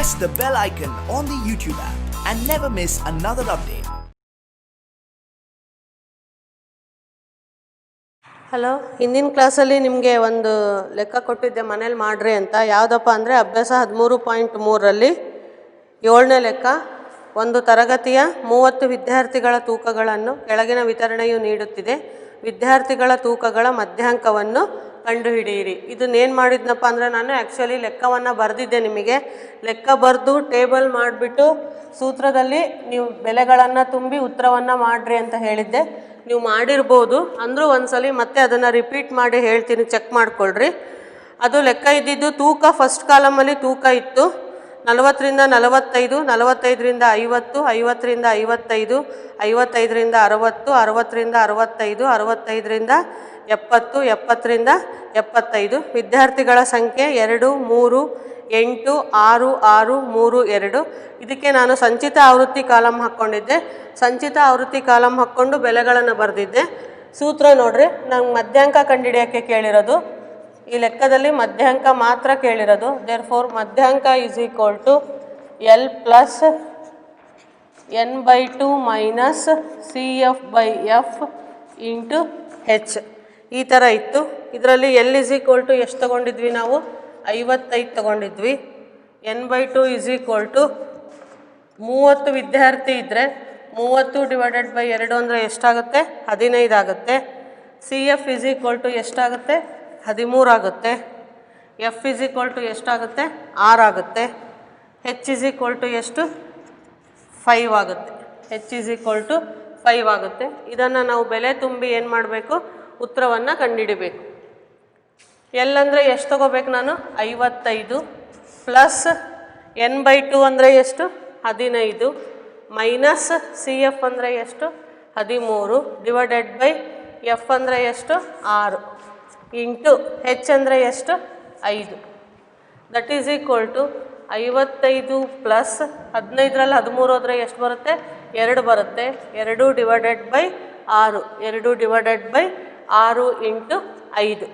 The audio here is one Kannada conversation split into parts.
press the bell icon on the YouTube app and never miss another update. Hello, ಹಿಂದಿನ ಕ್ಲಾಸಲ್ಲಿ ನಿಮಗೆ ಒಂದು ಲೆಕ್ಕ ಕೊಟ್ಟಿದ್ದೆ ಮನೇಲಿ ಮಾಡ್ರಿ ಅಂತ. ಯಾವುದಪ್ಪ ಅಂದರೆ ಅಭ್ಯಾಸ 13.3ರಲ್ಲಿ 7ನೇ ಲೆಕ್ಕ. ಒಂದು ತರಗತಿಯ 30 ವಿದ್ಯಾರ್ಥಿಗಳ ತೂಕಗಳನ್ನು ಕೆಳಗಿನ ವಿತರಣೆಯು ನೀಡುತ್ತಿದೆ. ವಿದ್ಯಾರ್ಥಿಗಳ ತೂಕಗಳ ಮಧ್ಯಾಂಕವನ್ನು ಕಂಡುಹಿಡಿಯಿರಿ. ಇದನ್ನೇನು ಮಾಡಿದ್ನಪ್ಪ ಅಂದರೆ ನಾನು ಆ್ಯಕ್ಚುಲಿ ಲೆಕ್ಕವನ್ನು ಬರೆದಿದ್ದೆ. ನಿಮಗೆ ಲೆಕ್ಕ ಬರೆದು ಟೇಬಲ್ ಮಾಡಿಬಿಟ್ಟು ಸೂತ್ರದಲ್ಲಿ ನೀವು ಬೆಲೆಗಳನ್ನು ತುಂಬಿ ಉತ್ತರವನ್ನು ಮಾಡಿರಿ ಅಂತ ಹೇಳಿದ್ದೆ. ನೀವು ಮಾಡಿರ್ಬೋದು, ಅಂದರೂ ಒಂದ್ಸಲಿ ಮತ್ತೆ ಅದನ್ನು ರಿಪೀಟ್ ಮಾಡಿ ಹೇಳ್ತೀನಿ, ಚೆಕ್ ಮಾಡಿಕೊಳ್ಳ್ರಿ. ಅದು ಲೆಕ್ಕ ಇದ್ದಿದ್ದು ತೂಕ ಫಸ್ಟ್ ಕಾಲಮಲ್ಲಿ ತೂಕ ಇತ್ತು 40ರಿಂದ 45, 45ರಿಂದ 50, 50ರಿಂದ 55, 55ರಿಂದ 60, 60ರಿಂದ 65, 65ರಿಂದ 70, 70ರಿಂದ 75. ವಿದ್ಯಾರ್ಥಿಗಳ ಸಂಖ್ಯೆ 2, 3, 8, 6, 6, 3, 2. ಇದಕ್ಕೆ ನಾನು ಸಂಚಿತ ಆವೃತ್ತಿ ಕಾಲಮ್ ಹಾಕ್ಕೊಂಡಿದ್ದೆ. ಸಂಚಿತ ಆವೃತ್ತಿ ಕಾಲಮ್ ಹಾಕ್ಕೊಂಡು ಬೆಲೆಗಳನ್ನು ಬರೆದಿದ್ದೆ. ಸೂತ್ರ ನೋಡ್ರಿ, ನಂಗೆ ಮಧ್ಯಾಂಕ ಕಂಡುಹಿಡಿಯೋಕ್ಕೆ ಕೇಳಿರೋದು. ಈ ಲೆಕ್ಕದಲ್ಲಿ ಮಧ್ಯಾಂಕ ಮಾತ್ರ ಕೇಳಿರೋದು. ದೇರ್ಫೋರ್ ಮಧ್ಯಾಂಕ is equal to L plus N/2 minus CF/F into H. ಈ ಥರ ಇತ್ತು. ಇದರಲ್ಲಿ L ಈಸ್ ಈಕ್ವಲ್ ಟು ಎಷ್ಟು ತೊಗೊಂಡಿದ್ವಿ ನಾವು? 55 ತೊಗೊಂಡಿದ್ವಿ. N/2 ಈಸ್ ಈಕ್ವಲ್ ಟು 30 ವಿದ್ಯಾರ್ಥಿ ಇದ್ದರೆ 30 ಡಿವೈಡೆಡ್ ಬೈ 2 ಅಂದರೆ ಎಷ್ಟಾಗುತ್ತೆ? 15 ಆಗುತ್ತೆ. CF ಈಸ್ ಈಕ್ವಲ್ ಟು ಎಷ್ಟಾಗುತ್ತೆ? 13 ಆಗುತ್ತೆ. F ಈಸ್ ಈಕ್ವಲ್ ಟು ಎಷ್ಟಾಗುತ್ತೆ? 6 ಆಗುತ್ತೆ. H ಈಸ್ ಈಕ್ವಲ್ ಟು ಎಷ್ಟು? 5 ಆಗುತ್ತೆ. H ಈಸ್ ಈಕ್ವಲ್ ಟು 5 ಆಗುತ್ತೆ. ಇದನ್ನು ನಾವು ಬೆಲೆ ತುಂಬಿ ಏನು ಮಾಡಬೇಕು? ಉತ್ತರವನ್ನು ಕಂಡುಹಿಡಿಬೇಕು. L ಅಂದರೆ ಎಷ್ಟು ತೊಗೋಬೇಕು ನಾನು? 55 ಪ್ಲಸ್ N/2 ಅಂದರೆ ಎಷ್ಟು? 15 ಮೈನಸ್ CF ಅಂದರೆ ಎಷ್ಟು? 13 ಡಿವೈಡೆಡ್ ಬೈ F ಅಂದರೆ ಎಷ್ಟು? 6 ಇಂಟು H ಅಂದರೆ ಎಷ್ಟು? 5. That is equal to 55 plus 15ರಲ್ಲಿ 13 ಹೋದರೆ ಎಷ್ಟು ಬರುತ್ತೆ? 2 ಬರುತ್ತೆ. 2 divided by 6, 2 divided by 6 into 5.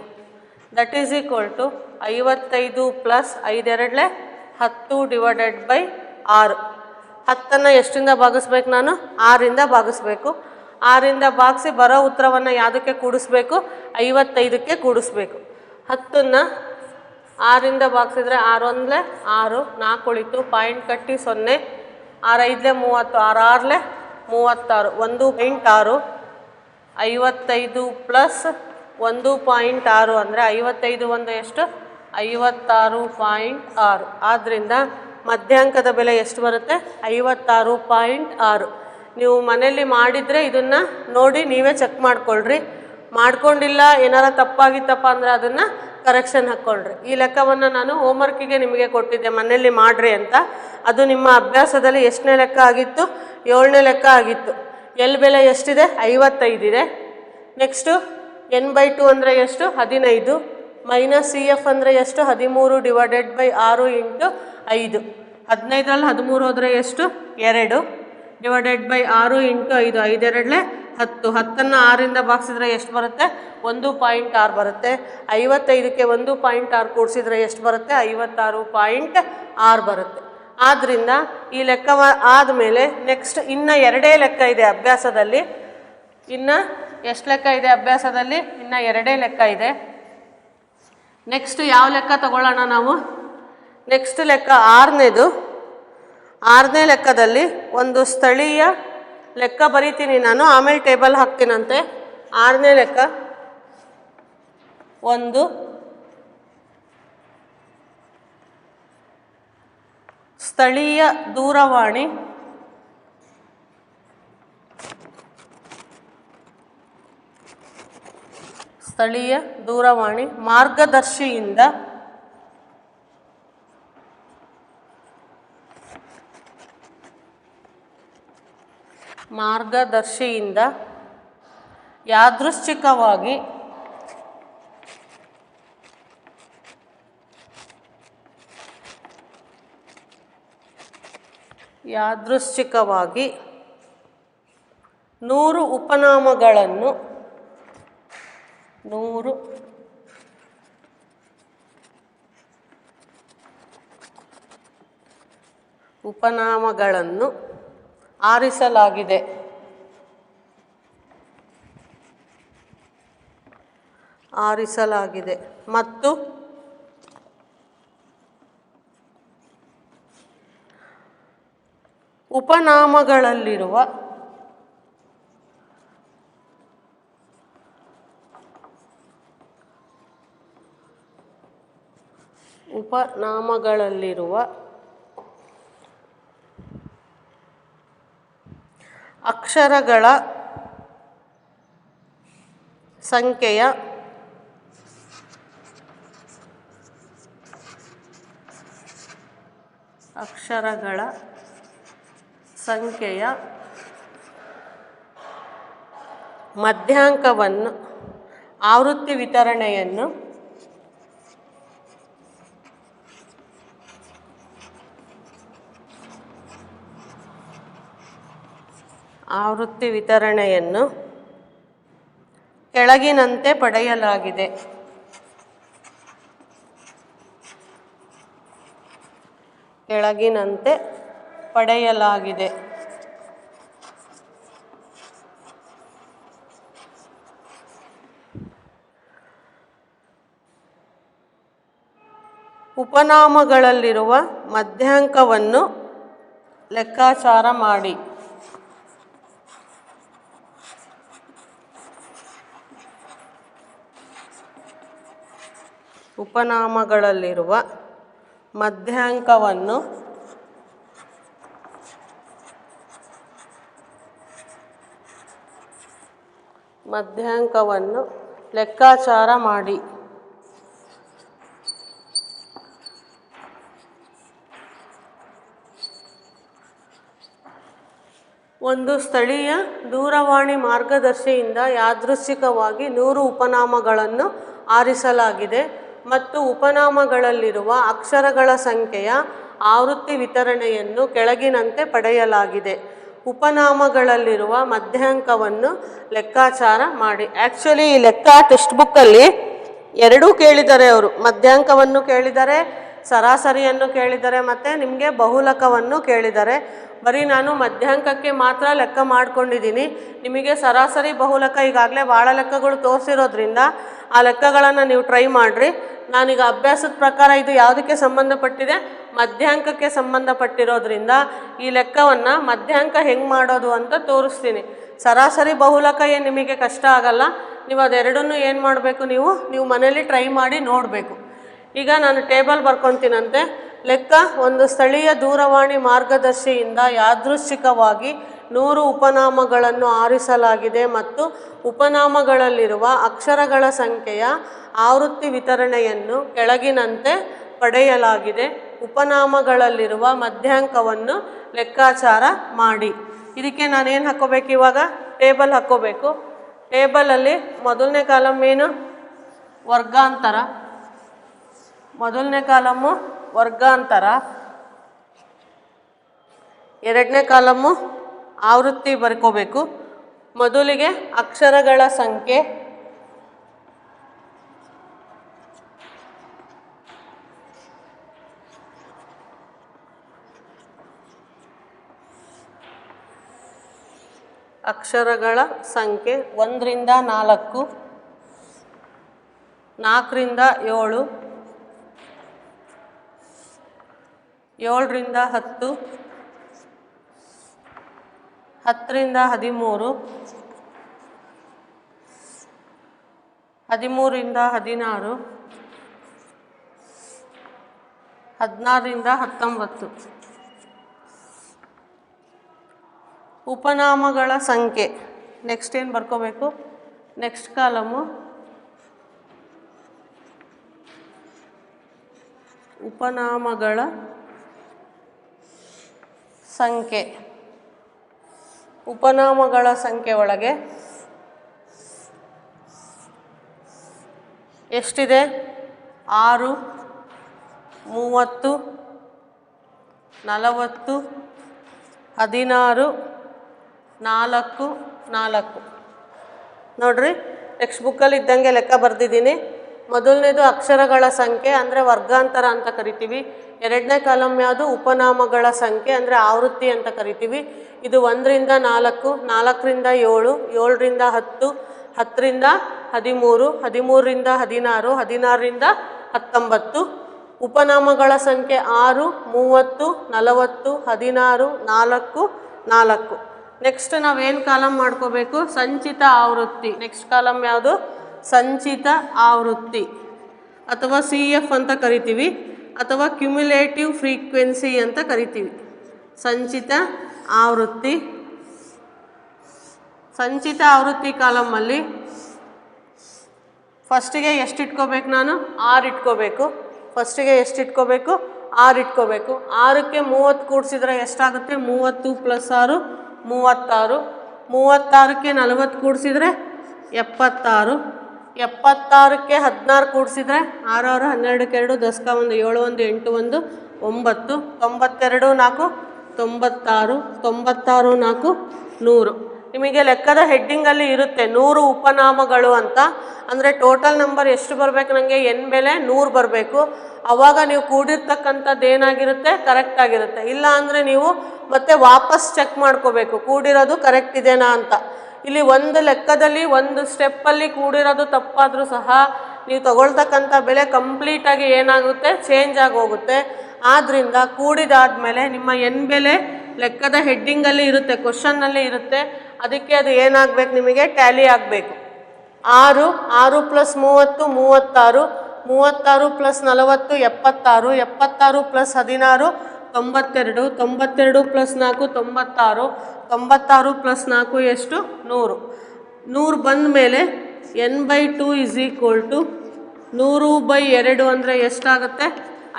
That is equal to 55 plus 5 2 10 divided by 6. 10ನ್ನು ಎಷ್ಟರಿಂದ ಭಾಗಿಸ್ಬೇಕು ನಾನು? 6ರಿಂದ ಭಾಗಿಸ್ಬೇಕು. 6ರಿಂದ ಭಾಗಿಸಿ ಬರೋ ಉತ್ತರವನ್ನು ಯಾವುದಕ್ಕೆ ಕೂಡಿಸ್ಬೇಕು? 55ಕ್ಕೆ ಕೂಡಿಸ್ಬೇಕು. 10ನ್ನು 6ರಿಂದ ಭಾಗಿಸಿದ್ರೆ 6 1 6, 4 ಉಳಿತು, ಪಾಯಿಂಟ್ ಕಟ್ಟಿ 0, 6 5 30, 6 6 36, 1.6. 55 ಪ್ಲಸ್ 1.6 ಅಂದರೆ 55 1 ಎಷ್ಟು? 56.6. ಆದ್ದರಿಂದ ಮಧ್ಯಾಂಕದ ಬೆಲೆ ಎಷ್ಟು ಬರುತ್ತೆ? 56.6. ನೀವು ಮನೆಯಲ್ಲಿ ಮಾಡಿದರೆ ಇದನ್ನು ನೋಡಿ ನೀವೇ ಚೆಕ್ ಮಾಡ್ಕೊಳ್ರಿ. ಮಾಡ್ಕೊಂಡಿಲ್ಲ, ಏನಾರ ತಪ್ಪಾಗಿತ್ತಪ್ಪ ಅಂದರೆ ಅದನ್ನು ಕರೆಕ್ಷನ್ ಹಾಕ್ಕೊಳ್ರಿ. ಈ ಲೆಕ್ಕವನ್ನು ನಾನು ಹೋಮ್ವರ್ಕಿಗೆ ನಿಮಗೆ ಕೊಟ್ಟಿದ್ದೆ, ಮನೆಯಲ್ಲಿ ಮಾಡಿರಿ ಅಂತ. ಅದು ನಿಮ್ಮ ಅಭ್ಯಾಸದಲ್ಲಿ ಎಷ್ಟನೇ ಲೆಕ್ಕ ಆಗಿತ್ತು? 7ನೇ ಲೆಕ್ಕ ಆಗಿತ್ತು. L ಬೆಲೆ ಎಷ್ಟಿದೆ? 55 ಇದೆ. ನೆಕ್ಸ್ಟು N/2 ಅಂದರೆ ಎಷ್ಟು? 15 ಮೈನಸ್ CF ಅಂದರೆ ಎಷ್ಟು? 13 ಡಿವೈಡೆಡ್ ಬೈ 6 ಇಂಟು 5. 15ರಲ್ಲಿ 13 ಹೋದರೆ ಎಷ್ಟು? 2 ಡಿವೈಡೆಡ್ ಬೈ 6 ಇಂಟು 5, 5 2 10. 10ನ್ನು 6ರಿಂದ ಭಾಗಿಸಿದ್ರೆ ಎಷ್ಟು ಬರುತ್ತೆ? 1.6 ಬರುತ್ತೆ. 55ಕ್ಕೆ 1.6 ಕೂಡಿಸಿದ್ರೆ ಎಷ್ಟು ಬರುತ್ತೆ? 56.6 ಬರುತ್ತೆ. ಆದ್ದರಿಂದ ಈ ಲೆಕ್ಕ ಆದಮೇಲೆ ನೆಕ್ಸ್ಟ್ ಇನ್ನು 2 ಲೆಕ್ಕ ಇದೆ ಅಭ್ಯಾಸದಲ್ಲಿ. ಇನ್ನು ಎಷ್ಟು ಲೆಕ್ಕ ಇದೆ ಅಭ್ಯಾಸದಲ್ಲಿ? ಇನ್ನು 2 ಲೆಕ್ಕ ಇದೆ. ನೆಕ್ಸ್ಟ್ ಯಾವ ಲೆಕ್ಕ ತಗೊಳ್ಳೋಣ ನಾವು? ನೆಕ್ಸ್ಟ್ ಲೆಕ್ಕ 6ನೇದು. 6ನೇ ಲೆಕ್ಕದಲ್ಲಿ ಒಂದು ಸ್ಥಳೀಯ ಲೆಕ್ಕ ಬರೀತೀನಿ ನಾನು, ಆಮೇಲೆ ಟೇಬಲ್ ಹಾಕ್ತೀನಂತೆ. 6ನೇ ಲೆಕ್ಕ ಒಂದು ಸ್ಥಳೀಯ ದೂರವಾಣಿ ಮಾರ್ಗದರ್ಶಿಯಿಂದ ಯಾದೃಚ್ಛಿಕವಾಗಿ ಯಾದೃಚ್ಛಿಕವಾಗಿ 100 ಉಪನಾಮಗಳನ್ನು ಉಪನಾಮಗಳನ್ನು ಆರಿಸಲಾಗಿದೆ. ಮತ್ತು ಉಪನಾಮಗಳಲ್ಲಿರುವ ಅಕ್ಷರಗಳ ಸಂಖ್ಯೆಯ ಮಧ್ಯಾಂಕವನ್ನು ಆವೃತ್ತಿ ವಿತರಣೆಯನ್ನು ಕೆಳಗಿನಂತೆ ಪಡೆಯಲಾಗಿದೆ. ಉಪನಾಮಗಳಲ್ಲಿರುವ ಮಧ್ಯಾಂಕವನ್ನು ಲೆಕ್ಕಾಚಾರ ಮಾಡಿ. ಉಪನಾಮಗಳಲ್ಲಿರುವ ಮಧ್ಯಾಂಕವನ್ನು ಲೆಕ್ಕಾಚಾರ ಮಾಡಿ. ಒಂದು ಸ್ಥಳೀಯ ದೂರವಾಣಿ ಮಾರ್ಗದರ್ಶಿಯಿಂದ ಯಾದೃಚ್ಛಿಕವಾಗಿ 100 ಉಪನಾಮಗಳನ್ನು ಆರಿಸಲಾಗಿದೆ ಮತ್ತು ಉಪನಾಮಗಳಲ್ಲಿರುವ ಅಕ್ಷರಗಳ ಸಂಖ್ಯೆಯ ಆವೃತ್ತಿ ವಿತರಣೆಯನ್ನು ಕೆಳಗಿನಂತೆ ಪಡೆಯಲಾಗಿದೆ. ಉಪನಾಮಗಳಲ್ಲಿರುವ ಮಧ್ಯಾಂಕವನ್ನು ಲೆಕ್ಕಾಚಾರ ಮಾಡಿ. ಆ್ಯಕ್ಚುಲಿ ಈ ಲೆಕ್ಕ ಟೆಕ್ಸ್ಟ್ ಬುಕ್ಕಲ್ಲಿ ಎರಡೂ ಕೇಳಿದ್ದಾರೆ ಅವರು. ಮಧ್ಯಾಂಕವನ್ನು ಕೇಳಿದ್ದಾರೆ, ಸರಾಸರಿಯನ್ನು ಕೇಳಿದ್ದಾರೆ, ಮತ್ತು ನಿಮಗೆ ಬಹುಲಕವನ್ನು ಕೇಳಿದ್ದಾರೆ. ಬರೀ ನಾನು ಮಧ್ಯಾಂಕಕ್ಕೆ ಮಾತ್ರ ಲೆಕ್ಕ ಮಾಡ್ಕೊಂಡಿದ್ದೀನಿ. ನಿಮಗೆ ಸರಾಸರಿ ಬಹುಲಕ ಈಗಾಗಲೇ ಭಾಳ ಲೆಕ್ಕಗಳು ತೋರಿಸಿರೋದ್ರಿಂದ ಆ ಲೆಕ್ಕಗಳನ್ನು ನೀವು ಟ್ರೈ ಮಾಡಿರಿ. ನಾನೀಗ ಅಭ್ಯಾಸದ ಪ್ರಕಾರ ಇದು ಯಾವುದಕ್ಕೆ ಸಂಬಂಧಪಟ್ಟಿದೆ? ಮಧ್ಯಾಂಕಕ್ಕೆ ಸಂಬಂಧಪಟ್ಟಿರೋದ್ರಿಂದ ಈ ಲೆಕ್ಕವನ್ನು ಮಧ್ಯಾಂಕ ಹೆಂಗೆ ಮಾಡೋದು ಅಂತ ತೋರಿಸ್ತೀನಿ. ಸರಾಸರಿ ಬಹುಲಕ ಏನು ನಿಮಗೆ ಕಷ್ಟ ಆಗಲ್ಲ. ನೀವು ಅದೆರಡನ್ನೂ ಏನು ಮಾಡಬೇಕು, ನೀವು ಮನೇಲಿ ಟ್ರೈ ಮಾಡಿ ನೋಡಬೇಕು. ಈಗ ನಾನು ಟೇಬಲ್ ಬರ್ಕೊತೀನಂತೆ. ಲೆಕ್ಕ: ಒಂದು ಸ್ಥಳೀಯ ದೂರವಾಣಿ ಮಾರ್ಗದರ್ಶಿಯಿಂದ ಯಾದೃಚ್ಛಿಕವಾಗಿ 100 ಉಪನಾಮಗಳನ್ನು ಆರಿಸಲಾಗಿದೆ ಮತ್ತು ಉಪನಾಮಗಳಲ್ಲಿರುವ ಅಕ್ಷರಗಳ ಸಂಖ್ಯೆಯ ಆವೃತ್ತಿ ವಿತರಣೆಯನ್ನು ಕೆಳಗಿನಂತೆ ಪಡೆಯಲಾಗಿದೆ. ಉಪನಾಮಗಳಲ್ಲಿರುವ ಮಧ್ಯಾಂಕವನ್ನು ಲೆಕ್ಕಾಚಾರ ಮಾಡಿ. ಇದಕ್ಕೆ ನಾನೇನು ಹಾಕ್ಕೋಬೇಕು? ಇವಾಗ ಟೇಬಲ್ ಹಾಕ್ಕೋಬೇಕು. ಟೇಬಲಲ್ಲಿ ಮೊದಲನೇ ಕಾಲಮ್ ಏನು? ವರ್ಗಾಂತರ. ಎರಡನೇ ಕಾಲಮ್ಮು ಆವೃತ್ತಿ ಬರ್ಕೋಬೇಕು. ಮೊದಲಿಗೆ ಅಕ್ಷರಗಳ ಸಂಖ್ಯೆ, ಅಕ್ಷರಗಳ ಸಂಖ್ಯೆ 1 ರಿಂದ 4, 4 ರಿಂದ 7, 7 ರಿಂದ 10, 10 ರಿಂದ 13, 13 ರಿಂದ 16, 16 ರಿಂದ 19. ಉಪನಾಮಗಳ ಸಂಖ್ಯೆ ನೆಕ್ಸ್ಟ್ ಏನು ಬರ್ಕೋಬೇಕು? ನೆಕ್ಸ್ಟ್ ಕಾಲಮು ಉಪನಾಮಗಳ ಸಂಖ್ಯೆ. ಉಪನಾಮಗಳ ಸಂಖ್ಯೆ ಒಳಗೆ ಎಷ್ಟಿದೆ? 6, 30, 40, 16, 4, 4. ನೋಡ್ರಿ, ಟೆಕ್ಸ್ಟ್ ಬುಕ್ಕಲ್ಲಿ ಇದ್ದಂಗೆ ಲೆಕ್ಕ ಬರೆದಿದ್ದೀನಿ. ಮೊದಲನೇದು ಅಕ್ಷರಗಳ ಸಂಖ್ಯೆ ಅಂದರೆ ವರ್ಗಾಂತರ ಅಂತ ಕರಿತೀವಿ. ಎರಡನೇ ಕಾಲಮ್ ಯಾವುದು? ಉಪನಾಮಗಳ ಸಂಖ್ಯೆ ಅಂದರೆ ಆವೃತ್ತಿ ಅಂತ ಕರಿತೀವಿ. ಇದು 1ರಿಂದ 4, 4ರಿಂದ 7, 7ರಿಂದ 10, 10ರಿಂದ 13, 13ರಿಂದ 16, 16ರಿಂದ 19. ಉಪನಾಮಗಳ ಸಂಖ್ಯೆ 6, 30, 40, 16, 4, 4. ನೆಕ್ಸ್ಟ್ ನಾವೇನು ಕಾಲಮ್ ಮಾಡ್ಕೋಬೇಕು? ಸಂಚಿತ ಆವೃತ್ತಿ. ನೆಕ್ಸ್ಟ್ ಕಾಲಮ್ ಯಾವುದು? ಸಂಚಿತ ಆವೃತ್ತಿ ಅಥವಾ CF ಅಂತ ಕರಿತೀವಿ, ಅಥವಾ ಕ್ಯುಮ್ಯುಲೇಟಿವ್ ಫ್ರೀಕ್ವೆನ್ಸಿ ಅಂತ ಕರಿತೀವಿ. ಸಂಚಿತ ಆವೃತ್ತಿ. ಸಂಚಿತ ಆವೃತ್ತಿ ಕಾಲಮಲ್ಲಿ ಫಸ್ಟಿಗೆ ಎಷ್ಟು ಇಟ್ಕೋಬೇಕು? ನಾನು 6 ಇಟ್ಕೋಬೇಕು. ಫಸ್ಟಿಗೆ ಎಷ್ಟು ಇಟ್ಕೋಬೇಕು? 6 ಇಟ್ಕೋಬೇಕು. 6ಕ್ಕೆ 30 ಕೂಡಿಸಿದ್ರೆ ಎಷ್ಟಾಗುತ್ತೆ? 30 + 6 36. 36ಕ್ಕೆ 40 ಕೂಡಿಸಿದ್ರೆ 76. 76ಕ್ಕೆ 16 ಕೂಡಿಸಿದ್ರೆ 6 6 12 2 10 1 7 1 8 1 9. 92 4 96. 96 4 100. ನಿಮಗೆ ಲೆಕ್ಕದ ಹೆಡ್ಡಿಂಗಲ್ಲಿ ಇರುತ್ತೆ 100 ಉಪನಾಮಗಳು ಅಂತ. ಅಂದರೆ ಟೋಟಲ್ ನಂಬರ್ ಎಷ್ಟು ಬರಬೇಕು? ನನಗೆ n ಬೆಲೆ 100 ಬರಬೇಕು. ಆವಾಗ ನೀವು ಕೂಡಿರ್ತಕ್ಕಂಥದ್ದು ಏನಾಗಿರುತ್ತೆ? ಕರೆಕ್ಟ್ ಆಗಿರುತ್ತೆ. ಇಲ್ಲ ಅಂದರೆ ನೀವು ಮತ್ತೆ ವಾಪಸ್ ಚೆಕ್ ಮಾಡ್ಕೋಬೇಕು ಕೂಡಿರೋದು ಕರೆಕ್ಟ್ ಇದೆನಾ ಅಂತ. ಇಲ್ಲಿ ಒಂದು ಲೆಕ್ಕದಲ್ಲಿ ಒಂದು ಸ್ಟೆಪ್ಪಲ್ಲಿ ಕೂಡಿರೋದು ತಪ್ಪಾದರೂ ಸಹ ನೀವು ತಗೊಳ್ತಕ್ಕಂಥ ಬೆಲೆ ಕಂಪ್ಲೀಟಾಗಿ ಏನಾಗುತ್ತೆ? ಚೇಂಜ್ ಆಗಿ ಹೋಗುತ್ತೆ. ಆದ್ದರಿಂದ ಕೂಡಿದಾದ್ಮೇಲೆ ನಿಮ್ಮ n ಬೆಲೆ ಲೆಕ್ಕದ ಹೆಡ್ಡಿಂಗಲ್ಲಿ ಇರುತ್ತೆ, ಕ್ವಶನ್ನಲ್ಲಿ ಇರುತ್ತೆ. ಅದಕ್ಕೆ ಅದು ಏನಾಗಬೇಕು? ನಿಮಗೆ ಟ್ಯಾಲಿ ಆಗಬೇಕು. 6 6 + 30 36, 36 + 40 76, 76 + 16 92, 92 + 4 96, 96 + 4 ಎಷ್ಟು? 100. 100 ಬಂದ ಮೇಲೆ n/2 = 100/2 ಅಂದರೆ ಎಷ್ಟಾಗುತ್ತೆ?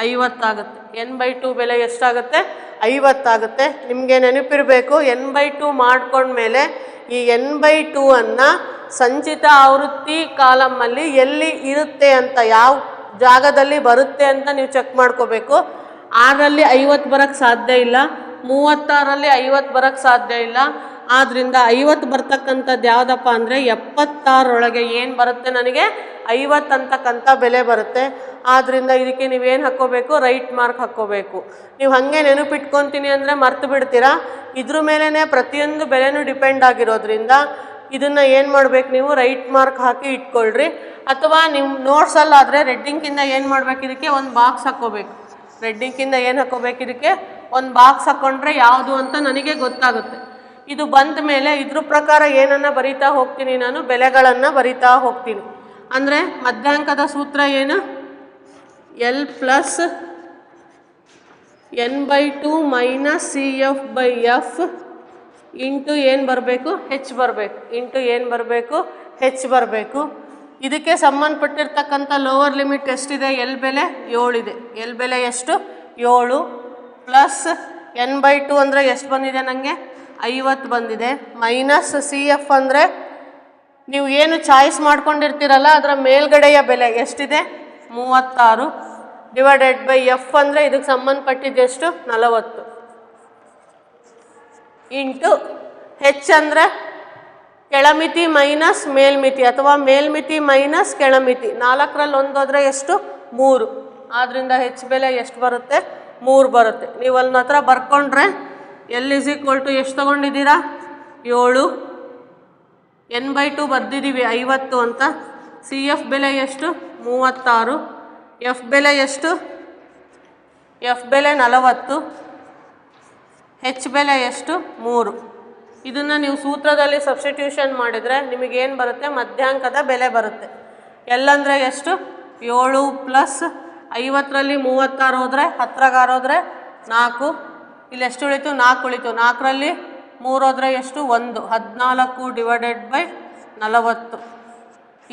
50 ಆಗುತ್ತೆ. n/2 ಬೆಲೆ ಎಷ್ಟಾಗುತ್ತೆ? 50 ಆಗುತ್ತೆ. ನಿಮಗೆ ನೆನಪಿರಬೇಕು, n/2 ಮಾಡ್ಕೊಂಡ್ಮೇಲೆ ಈ n/2 ಅನ್ನು ಸಂಚಿತ ಆವೃತ್ತಿ ಕಾಲಮಲ್ಲಿ ಎಲ್ಲಿ ಇರುತ್ತೆ ಅಂತ, ಯಾವ ಜಾಗದಲ್ಲಿ ಬರುತ್ತೆ ಅಂತ ನೀವು ಚೆಕ್ ಮಾಡ್ಕೋಬೇಕು. 6ರಲ್ಲಿ 50 ಬರೋಕ್ಕೆ ಸಾಧ್ಯ ಇಲ್ಲ, 36ರಲ್ಲಿ 50 ಬರೋಕ್ಕೆ ಸಾಧ್ಯ ಇಲ್ಲ. ಆದ್ದರಿಂದ 50 ಬರ್ತಕ್ಕಂಥದ್ದು ಯಾವುದಪ್ಪ ಅಂದರೆ 76ರೊಳಗೆ ಏನು ಬರುತ್ತೆ? ನನಗೆ 50 ಅಂತಕ್ಕಂಥ ಬೆಲೆ ಬರುತ್ತೆ. ಆದ್ದರಿಂದ ಇದಕ್ಕೆ ನೀವೇನು ಹಾಕ್ಕೋಬೇಕು? ರೈಟ್ ಮಾರ್ಕ್ ಹಾಕ್ಕೋಬೇಕು. ನೀವು ಹಾಗೆ ನೆನಪಿಟ್ಕೊತೀನಿ ಅಂದರೆ ಮರ್ತು ಬಿಡ್ತೀರಾ. ಇದ್ರ ಮೇಲೇ ಪ್ರತಿಯೊಂದು ಬೆಲೆನೂ ಡಿಪೆಂಡ್ ಆಗಿರೋದ್ರಿಂದ ಇದನ್ನು ಏನು ಮಾಡಬೇಕು? ನೀವು ರೈಟ್ ಮಾರ್ಕ್ ಹಾಕಿ ಇಟ್ಕೊಳ್ರಿ. ಅಥವಾ ನಿಮ್ಮ ನೋಟ್ಸಲ್ಲಾದರೆ ರೆಡ್ಡಿಂಗ್ಕಿಂದ ಏನು ಮಾಡಬೇಕು? ಇದಕ್ಕೆ ಒಂದು ಬಾಕ್ಸ್ ಹಾಕ್ಕೋಬೇಕು. ರೆಡ್ಡಿಂಗ್ಕಿಂದ ಏನು ಹಾಕ್ಕೋಬೇಕು? ಇದಕ್ಕೆ ಒಂದು ಬಾಕ್ಸ್ ಹಾಕ್ಕೊಂಡ್ರೆ ಯಾವುದು ಅಂತ ನನಗೆ ಗೊತ್ತಾಗುತ್ತೆ. ಇದು ಬಂದ ಮೇಲೆ ಇದ್ರ ಪ್ರಕಾರ ಏನನ್ನು ಬರಿತಾ ಹೋಗ್ತೀನಿ? ನಾನು ಬೆಲೆಗಳನ್ನು ಬರಿತಾ ಹೋಗ್ತೀನಿ. ಅಂದರೆ ಮಧ್ಯಾಂಕದ ಸೂತ್ರ ಏನು? L + n/2 - CF/F ಇಂಟು ಏನು ಬರಬೇಕು? H ಬರಬೇಕು. ಇಂಟು ಏನು ಬರಬೇಕು? H ಬರಬೇಕು. ಇದಕ್ಕೆ ಸಂಬಂಧಪಟ್ಟಿರ್ತಕ್ಕಂಥ ಲೋವರ್ ಲಿಮಿಟ್ ಎಷ್ಟಿದೆ? L ಬೆಲೆ 7 ಇದೆ. L ಬೆಲೆ ಎಷ್ಟು? 7 ಪ್ಲಸ್ n/2 ಅಂದರೆ ಎಷ್ಟು ಬಂದಿದೆ? ನನಗೆ 50 ಬಂದಿದೆ. ಮೈನಸ್ CF ಅಂದರೆ ನೀವು ಏನು ಚಾಯ್ಸ್ ಮಾಡ್ಕೊಂಡಿರ್ತೀರಲ್ಲ ಅದರ ಮೇಲ್ಗಡೆಯ ಬೆಲೆ ಎಷ್ಟಿದೆ? 36 ಡಿವೈಡೆಡ್ ಬೈ F ಅಂದರೆ ಇದಕ್ಕೆ ಸಂಬಂಧಪಟ್ಟಿದ್ದೆಷ್ಟು? 40 ಇಂಟು H ಅಂದರೆ ಕೆಳಮಿತಿ ಮೈನಸ್ ಮೇಲ್ಮಿತಿ ಅಥವಾ ಮೇಲ್ಮಿತಿ ಮೈನಸ್ ಕೆಳಮಿತಿ. 4ರಲ್ಲಿ 1 ಹೋದರೆ ಎಷ್ಟು? 3. ಆದ್ದರಿಂದ H ಬೆಲೆ ಎಷ್ಟು ಬರುತ್ತೆ? 3 ಬರುತ್ತೆ. ನೀವು ಅಲ್ಲಿ ಹತ್ರ ಬರ್ಕೊಂಡ್ರೆ L = ಎಷ್ಟು ತೊಗೊಂಡಿದ್ದೀರಾ? 7. n/2 ಬರ್ದಿದ್ದೀವಿ 50 ಅಂತ. CF ಬೆಲೆ ಎಷ್ಟು? 36. F ಬೆಲೆ ಎಷ್ಟು? F ಬೆಲೆ 40. H ಬೆಲೆ ಎಷ್ಟು? 3. ಇದನ್ನು ನೀವು ಸೂತ್ರದಲ್ಲಿ ಸಬ್ಸ್ಟಿಟ್ಯೂಷನ್ ಮಾಡಿದರೆ ನಿಮಗೇನು ಬರುತ್ತೆ? ಮಧ್ಯಾಂಕದ ಬೆಲೆ ಬರುತ್ತೆ. L ಅಂದರೆ ಎಷ್ಟು? 7 ಪ್ಲಸ್ 50ರಲ್ಲಿ 36 ಹೋದರೆ 10 ಹೋದರೆ 4. ಇಲ್ಲಿ ಎಷ್ಟು ಉಳಿತು? 4 ಉಳಿತು. 4ರಲ್ಲಿ 3 ಹೋದರೆ ಎಷ್ಟು? 1. 14 ಡಿವೈಡೆಡ್ ಬೈ 40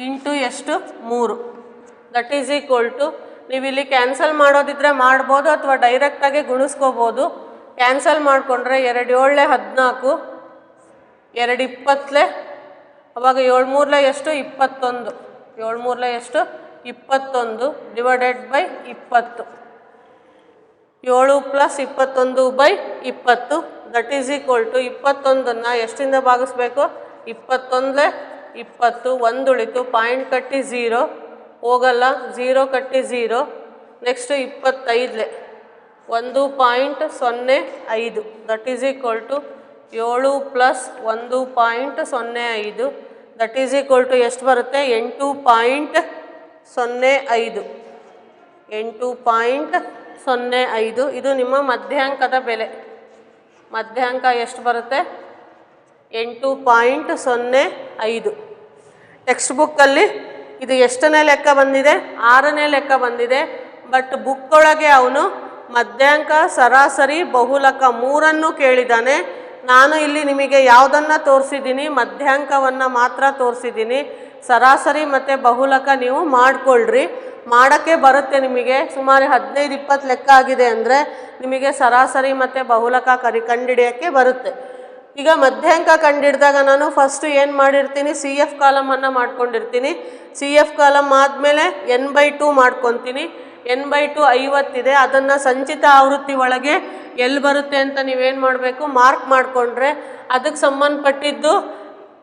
ಇಂಟು ಎಷ್ಟು? 3. ದಟ್ ಈಸ್ ಈಕ್ವಲ್ ಟು, ನೀವು ಇಲ್ಲಿ ಕ್ಯಾನ್ಸಲ್ ಮಾಡೋದಿದ್ರೆ ಮಾಡ್ಬೋದು ಅಥವಾ ಡೈರೆಕ್ಟಾಗಿ ಗುಣಿಸ್ಕೋಬೋದು. ಕ್ಯಾನ್ಸಲ್ ಮಾಡಿಕೊಂಡ್ರೆ 2 7 14, 2 20, ಅವಾಗ 7 3 ಎಷ್ಟು? 21. 7 3 ಎಷ್ಟು? 21 divided by 20. 7 plus 21/20 that is equal to 21ನ್ನು ಎಷ್ಟಿಂದ ಭಾಗಿಸ್ಬೇಕು? 21 20. 1 ಉಳಿತು. ಪಾಯಿಂಟ್ ಕಟ್ಟಿ 0 ಹೋಗಲ್ಲ. 0 ಕಟ್ಟಿ 0. Next 25 1.05 that is equal to 7 plus 1.05 that is equal to ಎಷ್ಟು ಬರುತ್ತೆ? 8.05. 8.05 ಇದು ನಿಮ್ಮ ಮಧ್ಯಾಂಕದ ಬೆಲೆ. ಮಧ್ಯಾಂಕ ಎಷ್ಟು ಬರುತ್ತೆ? 8.05. ಟೆಕ್ಸ್ಟ್ ಬುಕ್ಕಲ್ಲಿ ಇದು ಎಷ್ಟನೇ ಲೆಕ್ಕ ಬಂದಿದೆ? 6ನೇ ಲೆಕ್ಕ ಬಂದಿದೆ. ಬಟ್ ಬುಕ್ ಒಳಗೆ ಅವನು ಮಧ್ಯಾಂಕ, ಸರಾಸರಿ, ಬಹುಲಕ ಮೂರನ್ನು ಕೇಳಿದ್ದಾನೆ. ನಾನು ಇಲ್ಲಿ ನಿಮಗೆ ಯಾವುದನ್ನು ತೋರಿಸಿದ್ದೀನಿ? ಮಧ್ಯಾಂಕವನ್ನು ಮಾತ್ರ ತೋರಿಸಿದ್ದೀನಿ. ಸರಾಸರಿ ಮತ್ತು ಬಹುಲಕ ನೀವು ಮಾಡಿಕೊಳ್ಳ್ರಿ, ಮಾಡೋಕ್ಕೆ ಬರುತ್ತೆ ನಿಮಗೆ. ಸುಮಾರು 15-20 ಲೆಕ್ಕ ಆಗಿದೆ ಅಂದರೆ ನಿಮಗೆ ಸರಾಸರಿ ಮತ್ತು ಬಹುಲಕ ಕಂಡುಹಿಡಿಯೋಕ್ಕೆ ಬರುತ್ತೆ. ಈಗ ಮಧ್ಯಾಂಕ ಕಂಡುಹಿಡಿದಾಗ ನಾನು ಫಸ್ಟು ಏನು ಮಾಡಿರ್ತೀನಿ? CF ಕಾಲಮನ್ನು ಮಾಡ್ಕೊಂಡಿರ್ತೀನಿ. CF ಕಾಲಮ್ ಆದಮೇಲೆ n/2 ಮಾಡ್ಕೊತೀನಿ. n/2 50 ಇದೆ. ಅದನ್ನು ಸಂಚಿತ ಆವೃತ್ತಿ ಒಳಗೆ ಎಲ್ಲಿ ಬರುತ್ತೆ ಅಂತ ನೀವೇನು ಮಾಡಬೇಕು? ಮಾರ್ಕ್ ಮಾಡಿಕೊಂಡ್ರೆ ಅದಕ್ಕೆ ಸಂಬಂಧಪಟ್ಟಿದ್ದು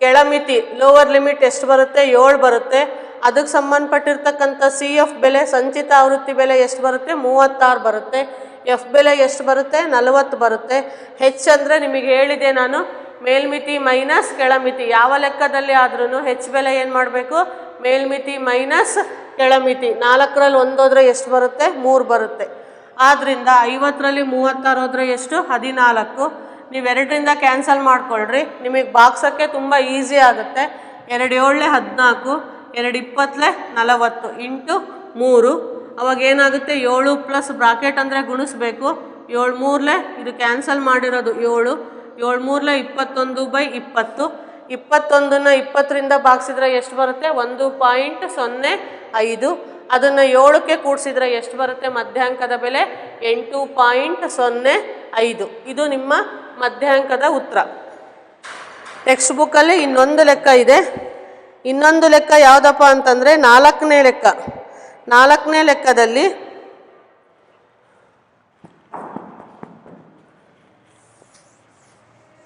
ಕೆಳಮಿತಿ, ಲೋವರ್ ಲಿಮಿಟ್ ಎಷ್ಟು ಬರುತ್ತೆ? 7 ಬರುತ್ತೆ. ಅದಕ್ಕೆ ಸಂಬಂಧಪಟ್ಟಿರ್ತಕ್ಕಂಥ CF ಬೆಲೆ, ಸಂಚಿತ ಆವೃತ್ತಿ ಬೆಲೆ ಎಷ್ಟು ಬರುತ್ತೆ? 36 ಬರುತ್ತೆ. F ಬೆಲೆ ಎಷ್ಟು ಬರುತ್ತೆ? 40 ಬರುತ್ತೆ. H ಅಂದರೆ ನಿಮಗೆ ಹೇಳಿದೆ ನಾನು, ಮೇಲ್ಮಿತಿ ಮೈನಸ್ ಕೆಳಮಿತಿ. ಯಾವ ಲೆಕ್ಕದಲ್ಲಿ ಆದ್ರೂ H ಬೆಲೆ ಏನು ಮಾಡಬೇಕು? ಮೇಲ್ಮಿತಿ ಮೈನಸ್ ಕೆಳಮಿತಿ. 4ರಲ್ಲಿ 1 ಹೋದರೆ ಎಷ್ಟು ಬರುತ್ತೆ? 3 ಬರುತ್ತೆ. ಆದ್ದರಿಂದ 50ರಲ್ಲಿ 36 ಹೋದರೆ ಎಷ್ಟು? 14. ನೀವು 2ರಿಂದ ಕ್ಯಾನ್ಸಲ್ ಮಾಡ್ಕೊಳ್ರಿ, ನಿಮಗೆ ಬಾಕ್ಸೋಕ್ಕೆ ತುಂಬ ಈಸಿ ಆಗುತ್ತೆ. 2 7 14, 2 20 40 ಇಂಟು 3. ಅವಾಗ ಏನಾಗುತ್ತೆ? 7 ಪ್ಲಸ್ ಬ್ರಾಕೆಟ್ ಅಂದರೆ ಗುಣಿಸ್ಬೇಕು. 7 3 ಇದು ಕ್ಯಾನ್ಸಲ್ ಮಾಡಿರೋದು 7. 7 3 21/20. 21ನ್ನು 20ರಿಂದ ಭಾಗಿಸಿದ್ರೆ ಎಷ್ಟು ಬರುತ್ತೆ? 1.05. ಅದನ್ನು 7ಕ್ಕೆ ಕೂಡಿಸಿದ್ರೆ ಎಷ್ಟು ಬರುತ್ತೆ? ಮಧ್ಯಾಂಕದ ಬೆಲೆ 8.05. ಇದು ನಿಮ್ಮ ಮಧ್ಯಾಂಕದ ಉತ್ತರ. ಟೆಕ್ಸ್ಟ್ ಬುಕ್ಕಲ್ಲಿ ಇನ್ನೊಂದು ಲೆಕ್ಕ ಇದೆ. ಇನ್ನೊಂದು ಲೆಕ್ಕ ಯಾವುದಪ್ಪ ಅಂತಂದರೆ 4ನೇ ಲೆಕ್ಕ. 4ನೇ ಲೆಕ್ಕದಲ್ಲಿ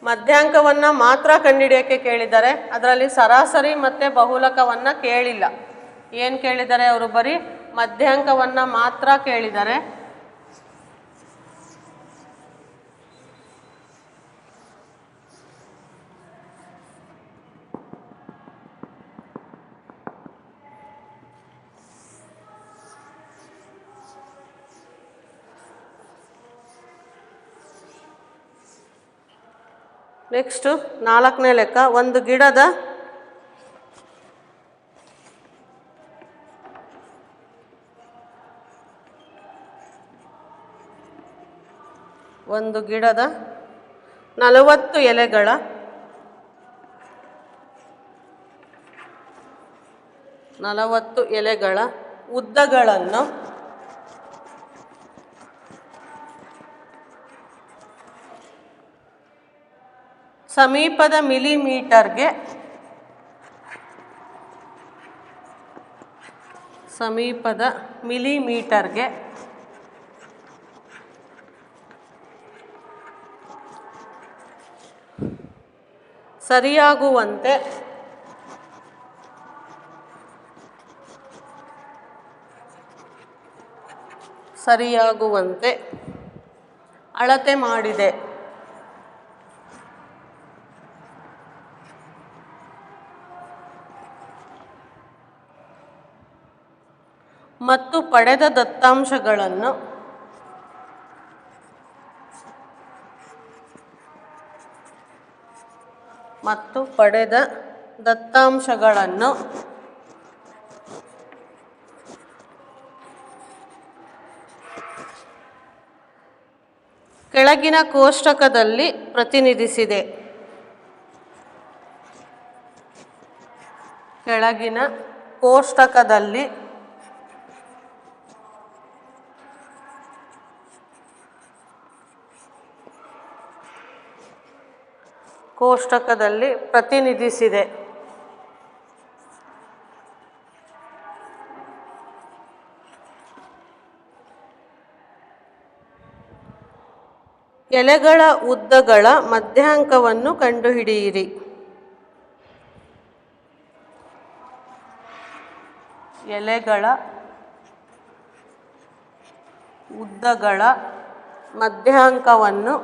ಮಧ್ಯಾಂಕವನ್ನು ಮಾತ್ರ ಕಂಡುಹಿಡಿಯೋಕ್ಕೆ ಕೇಳಿದ್ದಾರೆ. ಅದರಲ್ಲಿ ಸರಾಸರಿ ಮತ್ತು ಬಹುಲಕವನ್ನು ಕೇಳಿಲ್ಲ. ಏನು ಕೇಳಿದ್ದಾರೆ ಅವರು? ಬರೀ ಮಧ್ಯಾಂಕವನ್ನು ಮಾತ್ರ ಕೇಳಿದ್ದಾರೆ. ನೆಕ್ಸ್ಟು 4ನೇ ಲೆಕ್ಕ. ಒಂದು ಗಿಡದ ಒಂದು ಗಿಡದ 40 ಎಲೆಗಳ ಉದ್ದಗಳನ್ನು ಸಮೀಪದ ಮಿಲಿಮೀಟರ್ಗೆ ಸರಿಯಾಗುವಂತೆ ಅಳತೆ ಮಾಡಿದೆ. ಮತ್ತು ಪಡೆದ ದತ್ತಾಂಶಗಳನ್ನು ಕೆಳಗಿನ ಕೋಷ್ಟಕದಲ್ಲಿ ಪ್ರತಿನಿಧಿಸಿದೆ. ಕೆಳಗಿನ ಕೋಷ್ಟಕದಲ್ಲಿ ಪ್ರತಿನಿಧಿಸಿದೆ. ಎಲೆಗಳ ಉದ್ದಗಳ ಮಧ್ಯಾಂಕವನ್ನು ಕಂಡುಹಿಡಿಯಿರಿ. ಎಲೆಗಳ ಉದ್ದಗಳ ಮಧ್ಯಾಂಕವನ್ನು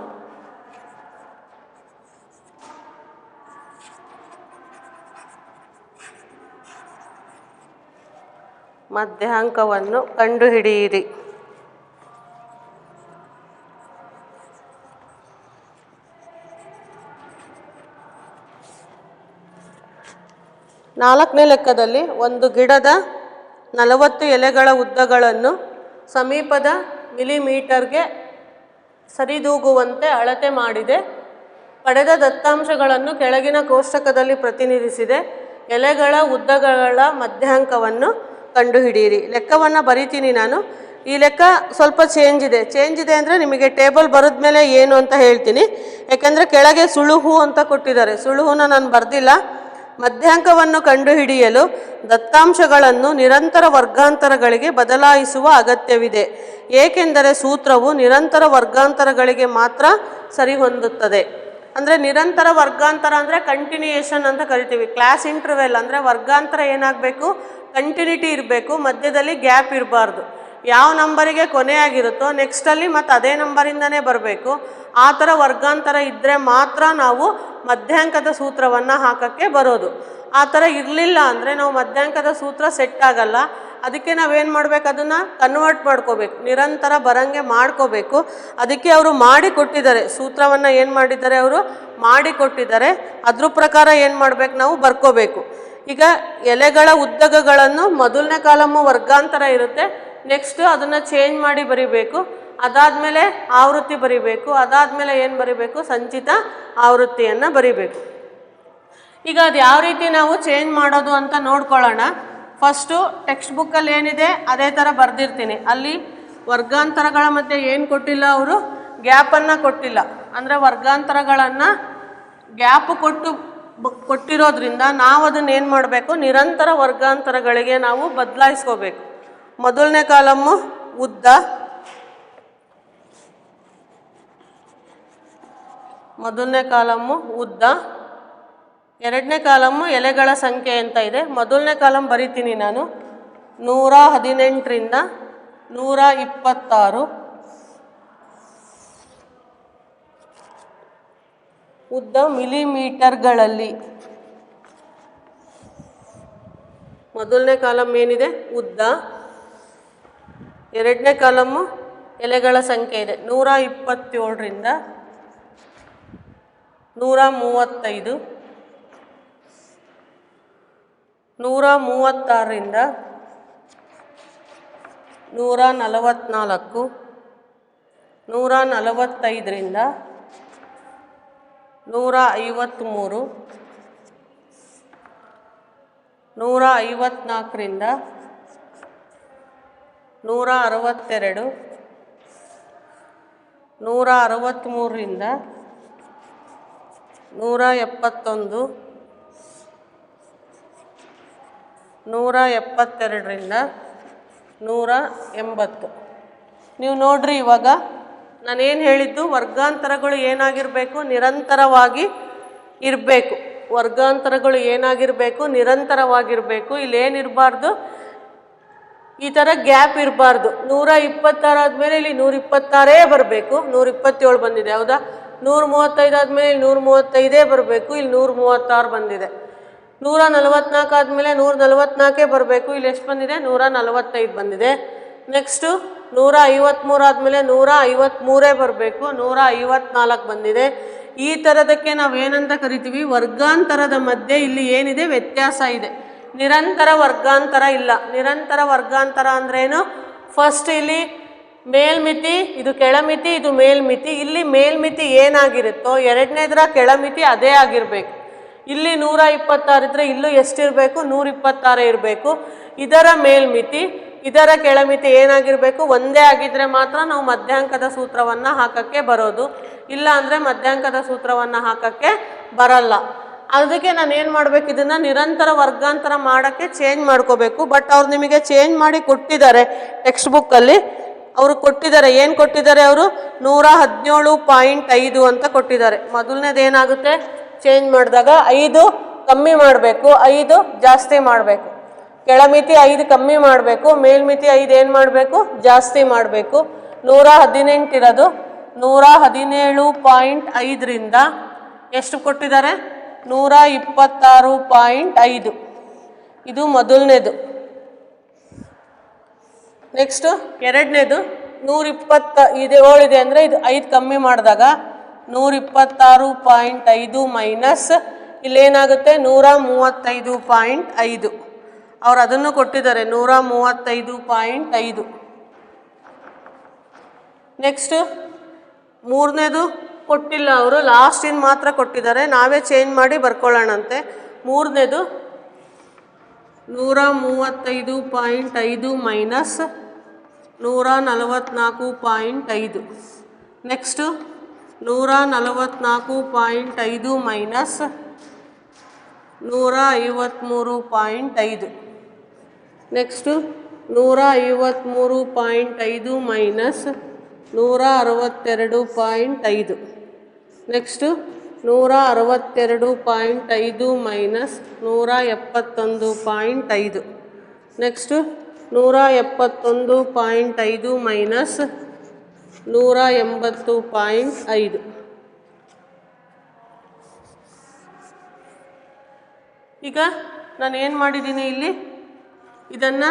ಕಂಡುಹಿಡಿಯಿರಿ. ನಾಲ್ಕನೇ ಲೆಕ್ಕದಲ್ಲಿ ಒಂದು ಗಿಡದ 40 ಎಲೆಗಳ ಉದ್ದಗಳನ್ನು ಸಮೀಪದ ಮಿಲಿಮೀಟರ್ಗೆ ಸರಿದೂಗುವಂತೆ ಅಳತೆ ಮಾಡಿದೆ. ಪಡೆದ ದತ್ತಾಂಶಗಳನ್ನು ಕೆಳಗಿನ ಕೋಷ್ಟಕದಲ್ಲಿ ಪ್ರತಿನಿಧಿಸಿದೆ. ಎಲೆಗಳ ಉದ್ದಗಳ ಮಧ್ಯಾಂಕವನ್ನು ಕಂಡುಹಿಡಿಯಿರಿ. ಲೆಕ್ಕವನ್ನು ಬರಿತೀನಿ ನಾನು. ಈ ಲೆಕ್ಕ ಸ್ವಲ್ಪ ಚೇಂಜ್ ಇದೆ ಅಂದರೆ ನಿಮಗೆ ಟೇಬಲ್ ಬರೆದ ಮೇಲೆ ಏನು ಅಂತ ಹೇಳ್ತೀನಿ. ಯಾಕೆಂದರೆ ಕೆಳಗೆ ಸುಳುಹು ಅಂತ ಕೊಟ್ಟಿದ್ದಾರೆ, ಸುಳುಹುನ ನಾನು ಬರೆದಿಲ್ಲ. ಮಧ್ಯಾಂಕವನ್ನು ಕಂಡುಹಿಡಿಯಲು ದತ್ತಾಂಶಗಳನ್ನು ನಿರಂತರ ವರ್ಗಾಂತರಗಳಿಗೆ ಬದಲಾಯಿಸುವ ಅಗತ್ಯವಿದೆ, ಏಕೆಂದರೆ ಸೂತ್ರವು ನಿರಂತರ ವರ್ಗಾಂತರಗಳಿಗೆ ಮಾತ್ರ ಸರಿಹೊಂದುತ್ತದೆ. ಅಂದರೆ ನಿರಂತರ ವರ್ಗಾಂತರ ಅಂದರೆ ಕಂಟಿನ್ಯೂಯೇಷನ್ ಅಂತ ಕರಿತೀವಿ. ಕ್ಲಾಸ್ ಇಂಟರ್ವೆಲ್ ಅಂದರೆ ವರ್ಗಾಂತರ ಏನಾಗಬೇಕು, ಕಂಟಿನ್ಯೂಟಿ ಇರಬೇಕು, ಮಧ್ಯದಲ್ಲಿ ಗ್ಯಾಪ್ ಇರಬಾರ್ದು. ಯಾವ ನಂಬರಿಗೆ ಕೊನೆಯಾಗಿರುತ್ತೋ ನೆಕ್ಸ್ಟಲ್ಲಿ ಮತ್ತು ಅದೇ ನಂಬರಿಂದನೇ ಬರಬೇಕು. ಆ ಥರ ವರ್ಗಾಂತರ ಇದ್ದರೆ ಮಾತ್ರ ನಾವು ಮಧ್ಯಾಂಕದ ಸೂತ್ರವನ್ನು ಹಾಕೋಕ್ಕೆ ಬರೋದು. ಆ ಥರ ಇರಲಿಲ್ಲ ಅಂದರೆ ನಾವು ಮಧ್ಯಾಂಕದ ಸೂತ್ರ ಸೆಟ್ ಆಗಲ್ಲ. ಅದಕ್ಕೆ ನಾವೇನು ಮಾಡಬೇಕು, ಅದನ್ನು ಕನ್ವರ್ಟ್ ಮಾಡ್ಕೋಬೇಕು, ನಿರಂತರ ಬರಂಗೆ ಮಾಡ್ಕೋಬೇಕು. ಅದಕ್ಕೆ ಅವರು ಮಾಡಿ ಕೊಟ್ಟಿದ್ದಾರೆ, ಸೂತ್ರವನ್ನು ಏನು ಮಾಡಿದ್ದಾರೆ ಅವರು ಮಾಡಿ ಕೊಟ್ಟಿದ್ದಾರೆ. ಅದ್ರ ಪ್ರಕಾರ ಏನು ಮಾಡಬೇಕು, ನಾವು ಬರ್ಕೋಬೇಕು. ಈಗ ಎಲೆಗಳ ಉದ್ದಗಳನ್ನು ಮೊದಲನೇ ಕಾಲಮ್ಮು ವರ್ಗಾಂತರ ಇರುತ್ತೆ, ನೆಕ್ಸ್ಟ್ ಅದನ್ನು ಚೇಂಜ್ ಮಾಡಿ ಬರಿಬೇಕು. ಅದಾದಮೇಲೆ ಆವೃತ್ತಿ ಬರಿಬೇಕು. ಅದಾದಮೇಲೆ ಏನು ಬರಿಬೇಕು, ಸಂಚಿತ ಆವೃತ್ತಿಯನ್ನು ಬರಿಬೇಕು. ಈಗ ಅದು ಯಾವ ರೀತಿ ನಾವು ಚೇಂಜ್ ಮಾಡೋದು ಅಂತ ನೋಡ್ಕೊಳ್ಳೋಣ. ಫಸ್ಟು ಟೆಕ್ಸ್ಟ್ ಬುಕ್ಕಲ್ಲಿ ಏನಿದೆ ಅದೇ ಥರ ಬರೆದಿರ್ತೀನಿ. ಅಲ್ಲಿ ವರ್ಗಾಂತರಗಳ ಮಧ್ಯೆ ಏನು ಕೊಟ್ಟಿಲ್ಲ, ಅವರು ಗ್ಯಾಪನ್ನು ಕೊಟ್ಟಿಲ್ಲ. ಅಂದರೆ ವರ್ಗಾಂತರಗಳನ್ನು ಗ್ಯಾಪ್ ಕೊಟ್ಟಿರೋದ್ರಿಂದ ನಾವು ಅದನ್ನು ಏನು ಮಾಡಬೇಕು, ನಿರಂತರ ವರ್ಗಾಂತರಗಳಿಗೆ ನಾವು ಬದಲಾಯಿಸ್ಕೋಬೇಕು. ಮೊದಲನೇ ಕಾಲಮ್ಮು ಉದ್ದ, ಎರಡನೇ ಕಾಲಮ್ಮು ಎಲೆಗಳ ಸಂಖ್ಯೆ ಅಂತ ಇದೆ. ಮೊದಲನೇ ಕಾಲಮ್ ಬರಿತೀನಿ ನಾನು. 118ರಿಂದ 126 ಉದ್ದ ಮಿಲಿಮೀಟರ್ಗಳಲ್ಲಿ. ಮೊದಲನೇ ಕಾಲಮ್ ಏನಿದೆ ಉದ್ದ, ಎರಡನೇ ಕಾಲಮ್ಮು ಎಲೆಗಳ ಸಂಖ್ಯೆ ಇದೆ. 127ರಿಂದ 135, 136ರಿಂದ 144, 145ರಿಂದ 153, 154ರಿಂದ 162, 163ರಿಂದ 171, 172ರಿಂದ 180. ನೀವು ನೋಡ್ರಿ, ಇವಾಗ ನಾನೇನು ಹೇಳಿದ್ದು, ವರ್ಗಾಂತರಗಳು ಏನಾಗಿರಬೇಕು, ನಿರಂತರವಾಗಿ ಇರಬೇಕು. ವರ್ಗಾಂತರಗಳು ಏನಾಗಿರಬೇಕು, ನಿರಂತರವಾಗಿರಬೇಕು. ಇಲ್ಲೇನಿರಬಾರ್ದು, ಈ ಥರ ಗ್ಯಾಪ್ ಇರಬಾರ್ದು. 126 ಆದಮೇಲೆ ಇಲ್ಲಿ 126 ಬರಬೇಕು. 127 ಬಂದಿದೆ, ಹೌದಾ? 135 ಆದಮೇಲೆ ಇಲ್ಲಿ 135 ಬರಬೇಕು. ಇಲ್ಲಿ 136 ಬಂದಿದೆ. 144 ಆದಮೇಲೆ 144 ಬರಬೇಕು. ಇಲ್ಲಿ ಎಷ್ಟು ಬಂದಿದೆ, 145 ಬಂದಿದೆ. ನೆಕ್ಸ್ಟು 153 ಆದಮೇಲೆ 153 ಬರಬೇಕು. 154 ಬಂದಿದೆ. ಈ ಥರದಕ್ಕೆ ನಾವೇನಂತ ಕರಿತೀವಿ, ವರ್ಗಾಂತರದ ಮಧ್ಯೆ ಇಲ್ಲಿ ಏನಿದೆ, ವ್ಯತ್ಯಾಸ ಇದೆ. ನಿರಂತರ ವರ್ಗಾಂತರ ಇಲ್ಲ. ನಿರಂತರ ವರ್ಗಾಂತರ ಅಂದ್ರೇನು, ಫಸ್ಟ್ ಇಲ್ಲಿ ಮೇಲ್ಮಿತಿ, ಇದು ಕೆಳಮಿತಿ, ಇದು ಮೇಲ್ಮಿತಿ. ಇಲ್ಲಿ ಮೇಲ್ಮಿತಿ ಏನಾಗಿರುತ್ತೋ ಎರಡನೇದರ ಕೆಳಮಿತಿ ಅದೇ ಆಗಿರಬೇಕು. ಇಲ್ಲಿ 126 ಇದ್ದರೆ ಇಲ್ಲೂ ಎಷ್ಟಿರಬೇಕು, 126 ಇರಬೇಕು. ಇದರ ಮೇಲ್ಮಿತಿ ಇದರ ಕೆಳಮಿತಿ ಏನಾಗಿರಬೇಕು, ಒಂದೇ ಆಗಿದ್ದರೆ ಮಾತ್ರ ನಾವು ಮಧ್ಯಾಂಕದ ಸೂತ್ರವನ್ನು ಹಾಕೋಕ್ಕೆ ಬರೋದು. ಇಲ್ಲ ಅಂದರೆ ಮಧ್ಯಾಂಕದ ಸೂತ್ರವನ್ನು ಹಾಕೋಕ್ಕೆ ಬರಲ್ಲ. ಅದಕ್ಕೆ ನಾನು ಏನು ಮಾಡಬೇಕು, ಇದನ್ನು ನಿರಂತರ ವರ್ಗಾಂತರ ಮಾಡೋಕ್ಕೆ ಚೇಂಜ್ ಮಾಡ್ಕೋಬೇಕು. ಬಟ್ ಅವ್ರು ನಿಮಗೆ ಚೇಂಜ್ ಮಾಡಿ ಕೊಟ್ಟಿದ್ದಾರೆ. ಟೆಕ್ಸ್ಟ್ ಬುಕ್ಕಲ್ಲಿ ಅವರು ಕೊಟ್ಟಿದ್ದಾರೆ. ಏನು ಕೊಟ್ಟಿದ್ದಾರೆ ಅವರು, 117.5 ಅಂತ ಕೊಟ್ಟಿದ್ದಾರೆ. ಮೊದಲನೇದು ಏನಾಗುತ್ತೆ, ಚೇಂಜ್ ಮಾಡಿದಾಗ 5 ಕಮ್ಮಿ ಮಾಡಬೇಕು, 5 ಜಾಸ್ತಿ ಮಾಡಬೇಕು. ಕೆಳಮಿತಿ 5 ಕಮ್ಮಿ ಮಾಡಬೇಕು, ಮೇಲ್ಮಿತಿ 5 ಏನು ಮಾಡಬೇಕು, ಜಾಸ್ತಿ ಮಾಡಬೇಕು. 118 ಇರೋದು 117.5ರಿಂದ ಎಷ್ಟು ಕೊಟ್ಟಿದ್ದಾರೆ? 126.5. ಇದು ಮೊದಲನೇದು. ನೆಕ್ಸ್ಟು ಎರಡನೇದು 120 ಇದೆ ಏಳಿದೆ ಅಂದರೆ ಇದು 5 ಕಮ್ಮಿ ಮಾಡಿದಾಗ 126.5 ಮೈನಸ್ ಇಲ್ಲೇನಾಗುತ್ತೆ 135.5. ಅವ್ರು ಅದನ್ನು ಕೊಟ್ಟಿದ್ದಾರೆ 135.5. ನೆಕ್ಸ್ಟು ಮೂರನೇದು ಕೊಟ್ಟಿಲ್ಲ, ಅವರು ಲಾಸ್ಟಿನ ಮಾತ್ರ ಕೊಟ್ಟಿದ್ದಾರೆ, ನಾವೇ ಚೇಂಜ್ ಮಾಡಿ ಬರ್ಕೊಳ್ಳೋಣಂತೆ. ಮೂರನೇದು 135.5 minus 144.5. Next 144.5 minus 153.5. Next 153.5 minus 162.5. Next 162.5 minus 171.5. Next 171.5 minus 180.5. ಈಗ ನಾನು ಏನು ಮಾಡಿದ್ದೀನಿ ಇಲ್ಲಿ, ಇದನ್ನು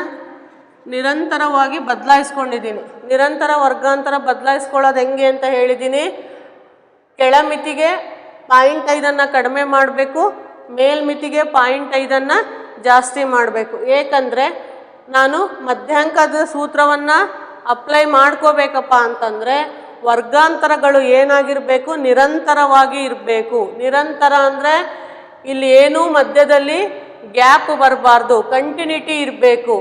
ನಿರಂತರವಾಗಿ ಬದಲಾಯಿಸ್ಕೊಂಡಿದ್ದೀನಿ. ನಿರಂತರ ವರ್ಗಾಂತರ ಬದಲಾಯಿಸ್ಕೊಳ್ಳೋದು ಹೆಂಗೆ ಅಂತ ಹೇಳಿದ್ದೀನಿ. ಕೆಳಮಿತಿಗೆ 0.5 ಕಡಿಮೆ ಮಾಡಬೇಕು, ಮೇಲ್ಮಿತಿಗೆ 0.5 ಜಾಸ್ತಿ ಮಾಡಬೇಕು. ಏಕೆಂದರೆ ನಾನು ಮಧ್ಯಾಂಕದ ಸೂತ್ರವನ್ನು ಅಪ್ಲೈ ಮಾಡ್ಕೋಬೇಕಪ್ಪ ಅಂತಂದರೆ ವರ್ಗಾಂತರಗಳು ಏನಾಗಿರಬೇಕು? ನಿರಂತರವಾಗಿ ಇರಬೇಕು. ನಿರಂತರ ಅಂದರೆ ಇಲ್ಲಿ ಏನೂ ಮಧ್ಯದಲ್ಲಿ ಗ್ಯಾಪ್ ಬರಬಾರ್ದು, ಕಂಟಿನ್ಯೂಟಿ ಇರಬೇಕು.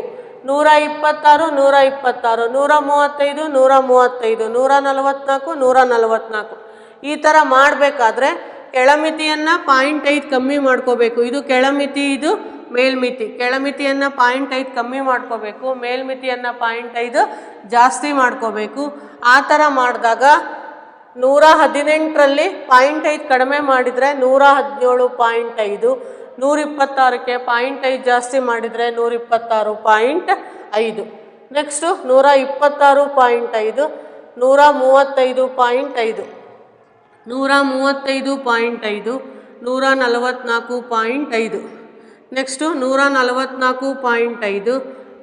126, 126, 135, 135, 144, 144 ಈ ಥರ ಮಾಡಬೇಕಾದ್ರೆ ಕೆಳಮಿತಿಯನ್ನು 0.5 ಕಮ್ಮಿ ಮಾಡ್ಕೋಬೇಕು. ಇದು ಕೆಳಮಿತಿ, ಇದು ಮೇಲ್ಮಿತಿ. ಕೆಳಮಿತಿಯನ್ನು 0.5 ಕಮ್ಮಿ ಮಾಡ್ಕೋಬೇಕು, ಮೇಲ್ಮಿತಿಯನ್ನು 0.5 ಜಾಸ್ತಿ ಮಾಡ್ಕೋಬೇಕು. ಆ ಥರ ಮಾಡಿದಾಗ 118ರಲ್ಲಿ 0.5 ಕಡಿಮೆ ಮಾಡಿದರೆ 117.5, 126ಕ್ಕೆ 0.5 ಜಾಸ್ತಿ ಮಾಡಿದರೆ 126.5. ನೆಕ್ಸ್ಟು 126.5, 135.5, 135.5, 144.5. Next 144.5,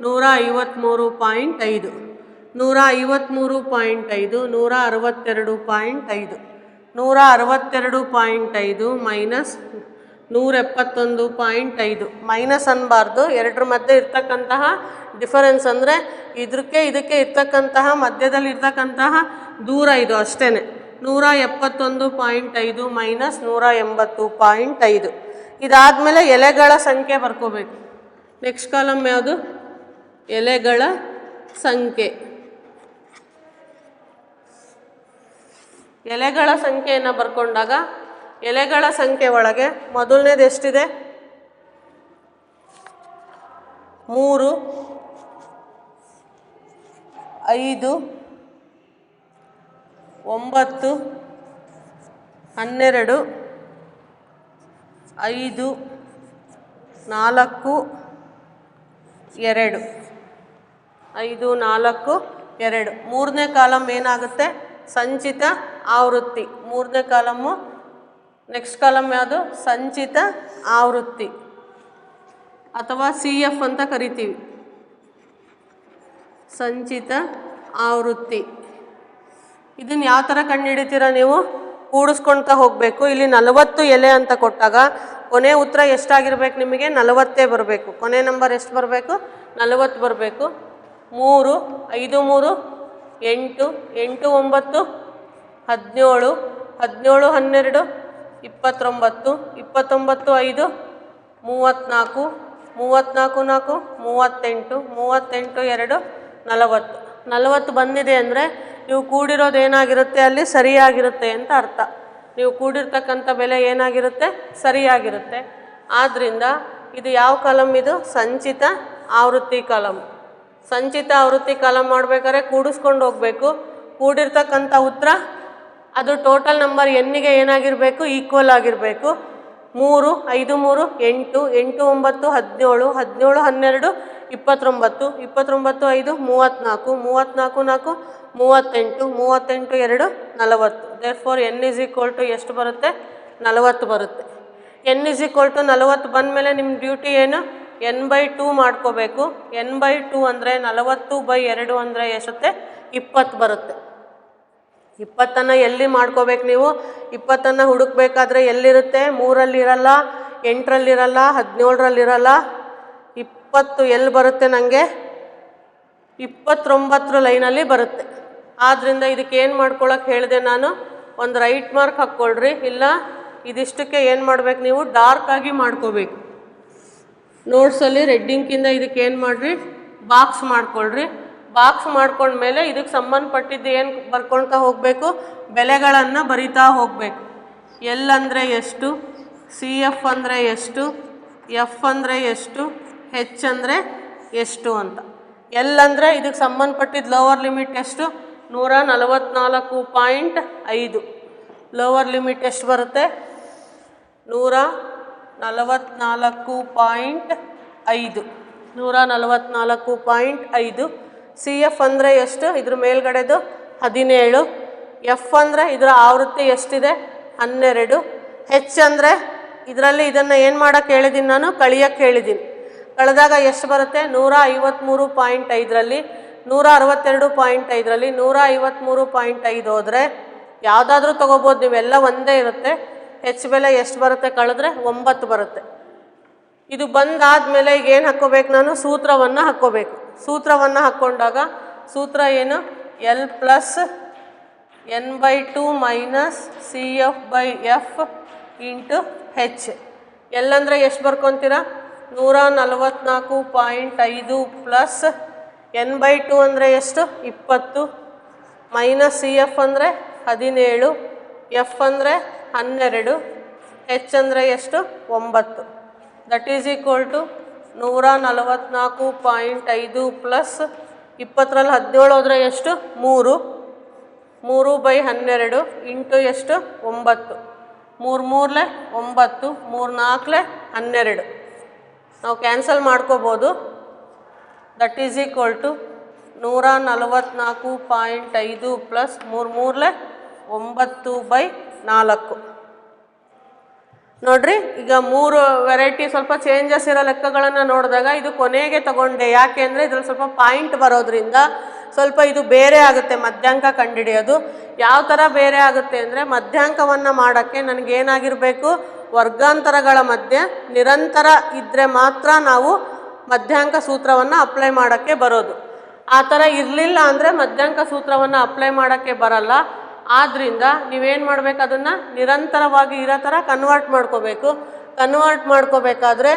153.5, 153.5, 162.5, 162.5 minus 171.5. ಮೈನಸ್ ಅನ್ನಬಾರ್ದು, ಎರಡರ ಮಧ್ಯೆ ಇರ್ತಕ್ಕಂತಹ ಡಿಫರೆನ್ಸ್ ಅಂದರೆ ಇದಕ್ಕೆ ಇರ್ತಕ್ಕಂತಹ ಮಧ್ಯದಲ್ಲಿ ಇರ್ತಕ್ಕಂತಹ ದೂರ ಇದು ಅಷ್ಟೇ. 171.5 ಮೈನಸ್ 180.5. ಇದಾದಮೇಲೆ ಎಲೆಗಳ ಸಂಖ್ಯೆ ಬರ್ಕೋಬೇಕು. ನೆಕ್ಸ್ಟ್ ಕಾಲಮ್ ಯಾವುದು? ಎಲೆಗಳ ಸಂಖ್ಯೆ. ಎಲೆಗಳ ಸಂಖ್ಯೆಯನ್ನು ಬರ್ಕೊಂಡಾಗ ಎಲೆಗಳ ಸಂಖ್ಯೆ ಒಳಗೆ ಮೊದಲನೇದು ಎಷ್ಟಿದೆ? 3, 5, 9, 12, 5, 4, 2. 5, 4, 2. ಮೂರನೇ ಕಾಲಮ್ ಏನಾಗುತ್ತೆ? ಸಂಚಿತ ಆವೃತ್ತಿ. ಮೂರನೇ ಕಾಲಮ್ಮು. ನೆಕ್ಸ್ಟ್ ಕಾಲಮ್ ಯಾವುದು? ಸಂಚಿತ ಆವೃತ್ತಿ ಅಥವಾ CF ಅಂತ ಕರಿತೀವಿ. ಸಂಚಿತ ಆವೃತ್ತಿ. ಇದನ್ನು ಯಾವ ಥರ ಕಂಡುಹಿಡಿತೀರಾ ನೀವು? ಕೂಡಿಸ್ಕೊಳ್ತಾ ಹೋಗಬೇಕು. ಇಲ್ಲಿ 40 ಎಲೆ ಅಂತ ಕೊಟ್ಟಾಗ ಕೊನೆ ಉತ್ತರ ಎಷ್ಟಾಗಿರ್ಬೇಕು? ನಿಮಗೆ 40 ಬರಬೇಕು. ಕೊನೆ ನಂಬರ್ ಎಷ್ಟು ಬರಬೇಕು? 40 ಬರಬೇಕು. 3, 5, 3, 8, 8, 9, 17, 17, 12, 29, 29, 5, 34, 34, 4, 38, 38, 2, 40. 40 ಬಂದಿದೆ ಅಂದರೆ ನೀವು ಕೂಡಿರೋದು ಏನಾಗಿರುತ್ತೆ? ಅಲ್ಲಿ ಸರಿಯಾಗಿರುತ್ತೆ ಅಂತ ಅರ್ಥ. ನೀವು ಕೂಡಿರ್ತಕ್ಕಂಥ ಬೆಲೆ ಏನಾಗಿರುತ್ತೆ? ಸರಿಯಾಗಿರುತ್ತೆ. ಆದ್ದರಿಂದ ಇದು ಯಾವ ಕಾಲಮ್? ಇದು ಸಂಚಿತ ಆವೃತ್ತಿ ಕಾಲಮ್. ಸಂಚಿತ ಆವೃತ್ತಿ ಕಾಲಮ್ ಮಾಡಬೇಕಾದ್ರೆ ಕೂಡಿಸ್ಕೊಂಡು ಹೋಗಬೇಕು. ಕೂಡಿರ್ತಕ್ಕಂಥ ಉತ್ತರ ಅದು ಟೋಟಲ್ ನಂಬರ್ ಎನ್ನಿಗೆ ಏನಾಗಿರಬೇಕು? ಈಕ್ವಲ್ ಆಗಿರಬೇಕು. 3 5 3 8 8 9 17 17 12 29 29 5 34 34 4 38 38 2 40. Therefore n is equal to ಎಷ್ಟು ಬರುತ್ತೆ? 40 ಬರುತ್ತೆ. n ಇಸ್ ಈಕ್ವಲ್ ಟು 40 ಬಂದಮೇಲೆ ನಿಮ್ಮ ಡ್ಯೂಟಿ ಏನು? n/2 ಮಾಡ್ಕೋಬೇಕು. n/2 ಅಂದರೆ 40/2 ಅಂದರೆ ಎಷ್ಟುತ್ತೆ? 20 ಬರುತ್ತೆ. 20 ಎಲ್ಲಿ ಮಾಡ್ಕೋಬೇಕು ನೀವು? 20 ಹುಡುಕ್ಬೇಕಾದ್ರೆ ಎಲ್ಲಿರುತ್ತೆ? 3ರಲ್ಲಿ ಇರಲ್ಲ, 8ರಲ್ಲಿ ಇರಲ್ಲ, 17ರಲ್ಲಿ ಇರಲ್ಲ. 20 ಎಲ್ಲಿ ಬರುತ್ತೆ? ನನಗೆ 29 ಲೈನಲ್ಲಿ ಬರುತ್ತೆ. ಆದ್ದರಿಂದ ಇದಕ್ಕೆ ಏನು ಮಾಡ್ಕೊಳಕ್ಕೆ ಹೇಳಿದೆ ನಾನು? ಒಂದು ರೈಟ್ ಮಾರ್ಕ್ ಹಾಕ್ಕೊಳ್ರಿ. ಇಲ್ಲ ಇದಿಷ್ಟಕ್ಕೆ ಏನು ಮಾಡ್ಬೇಕು ನೀವು? ಡಾರ್ಕ್ ಆಗಿ ಮಾಡ್ಕೋಬೇಕು. ನೋಟ್ಸಲ್ಲಿ ರೆಡ್ಡಿಂಕಿಂದ ಇದಕ್ಕೆ ಏನು ಮಾಡಿರಿ? ಬಾಕ್ಸ್ ಮಾಡ್ಕೊಳ್ರಿ. ಬಾಕ್ಸ್ ಮಾಡ್ಕೊಂಡ್ಮೇಲೆ ಇದಕ್ಕೆ ಸಂಬಂಧಪಟ್ಟಿದ್ದು ಏನು ಬರ್ಕೊಳ್ತಾ ಹೋಗಬೇಕು? ಬೆಲೆಗಳನ್ನು ಬರಿತಾ ಹೋಗಬೇಕು. ಎಲ್ ಅಂದರೆ ಎಷ್ಟು, ಸಿ ಎಫ್ ಅಂದರೆ ಎಷ್ಟು, ಎಫ್ ಅಂದರೆ ಎಷ್ಟು, ಹೆಚ್ ಅಂದರೆ ಎಷ್ಟು ಅಂತ. ಎಲ್ ಅಂದರೆ ಇದಕ್ಕೆ ಸಂಬಂಧಪಟ್ಟಿದ್ದು ಲೋವರ್ ಲಿಮಿಟ್ ಎಷ್ಟು? 144.5. ಲೋವರ್ ಲಿಮಿಟ್ ಎಷ್ಟು ಬರುತ್ತೆ? 144.5. 144.5. ಸಿ ಎಫ್ ಅಂದರೆ ಎಷ್ಟು? ಇದ್ರ ಮೇಲ್ಗಡೆದು 17. ಎಫ್ ಅಂದರೆ ಇದರ ಆವೃತ್ತಿ ಎಷ್ಟಿದೆ? 12. ಹೆಚ್ ಅಂದರೆ ಇದರಲ್ಲಿ ಇದನ್ನು ಏನು ಮಾಡೋಕ್ಕೆ ಹೇಳಿದ್ದೀನಿ ನಾನು? ಕಳಿಯಕ್ಕೆ ಹೇಳಿದ್ದೀನಿ. ಕಳೆದಾಗ ಎಷ್ಟು ಬರುತ್ತೆ? 153.5ರಲ್ಲಿ 162.5ರಲ್ಲಿ 153.5 ಹೋದರೆ ಯಾವುದಾದ್ರೂ ತೊಗೋಬೋದು ನೀವೆಲ್ಲ ಒಂದೇ ಇರುತ್ತೆ. ಹೆಚ್ ಬೆಲೆ ಎಷ್ಟು ಬರುತ್ತೆ? ಕಳೆದ್ರೆ 9 ಬರುತ್ತೆ. ಇದು ಬಂದಾದಮೇಲೆ ಈಗ ಏನು ಹಾಕ್ಕೋಬೇಕು ನಾನು? ಸೂತ್ರವನ್ನು ಹಾಕ್ಕೋಬೇಕು. ಸೂತ್ರವನ್ನು ಹಾಕ್ಕೊಂಡಾಗ ಸೂತ್ರ ಏನು? L plus n/2 minus C F F into H. L ಅಂದರೆ ಎಷ್ಟು ಬರ್ಕೊತೀರಾ? 144.5 ಪ್ಲಸ್ n/2 ಅಂದರೆ ಎಷ್ಟು? 20 ಮೈನಸ್ ಸಿ ಎಫ್ ಅಂದರೆ 17, ಎಫ್ ಅಂದರೆ 12, ಹೆಚ್ ಅಂದರೆ ಎಷ್ಟು? 9. That is equal to 144.5 plus 20ರಲ್ಲಿ 17 ಹೋದರೆ ಎಷ್ಟು? 3 3/12 ಇಂಟು ಎಷ್ಟು? 9. 3 3 9, 3 4 12. ನಾವು ಕ್ಯಾನ್ಸಲ್ ಮಾಡ್ಕೋಬೋದು. That is equal to 144.5 plus 3 3 9/4. ನೋಡ್ರಿ, ಈಗ 3 ವೆರೈಟಿ ಸ್ವಲ್ಪ ಚೇಂಜಸ್ ಇರೋ ಲೆಕ್ಕಗಳನ್ನು ನೋಡಿದಾಗ ಇದು ಕೊನೆಗೆ ತಗೊಂಡೆ. ಯಾಕೆ ಅಂದರೆ ಇದ್ರಲ್ಲಿ ಸ್ವಲ್ಪ ಪಾಯಿಂಟ್ ಬರೋದ್ರಿಂದ ಸ್ವಲ್ಪ ಇದು ಬೇರೆ ಆಗುತ್ತೆ ಮಧ್ಯಾಂಕ ಕಂಡುಹಿಡಿಯೋದು. ಯಾವ ಥರ ಬೇರೆ ಆಗುತ್ತೆ ಅಂದರೆ ಮಧ್ಯಾಂಕವನ್ನು ಮಾಡೋಕ್ಕೆ ನನಗೇನಾಗಿರಬೇಕು? ವರ್ಗಾಂತರಗಳ ಮಧ್ಯೆ ನಿರಂತರ ಇದ್ದರೆ ಮಾತ್ರ ನಾವು ಮಧ್ಯಾಂಕ ಸೂತ್ರವನ್ನು ಅಪ್ಲೈ ಮಾಡೋಕ್ಕೆ ಬರೋದು. ಆ ಥರ ಇರಲಿಲ್ಲ ಅಂದರೆ ಮಧ್ಯಾಂಕ ಸೂತ್ರವನ್ನು ಅಪ್ಲೈ ಮಾಡೋಕ್ಕೆ ಬರಲ್ಲ. ಆದ್ದರಿಂದ ನೀವೇನು ಮಾಡಬೇಕು? ಅದನ್ನು ನಿರಂತರವಾಗಿ ಇರೋ ಥರ ಕನ್ವರ್ಟ್ ಮಾಡ್ಕೋಬೇಕು. ಕನ್ವರ್ಟ್ ಮಾಡ್ಕೋಬೇಕಾದ್ರೆ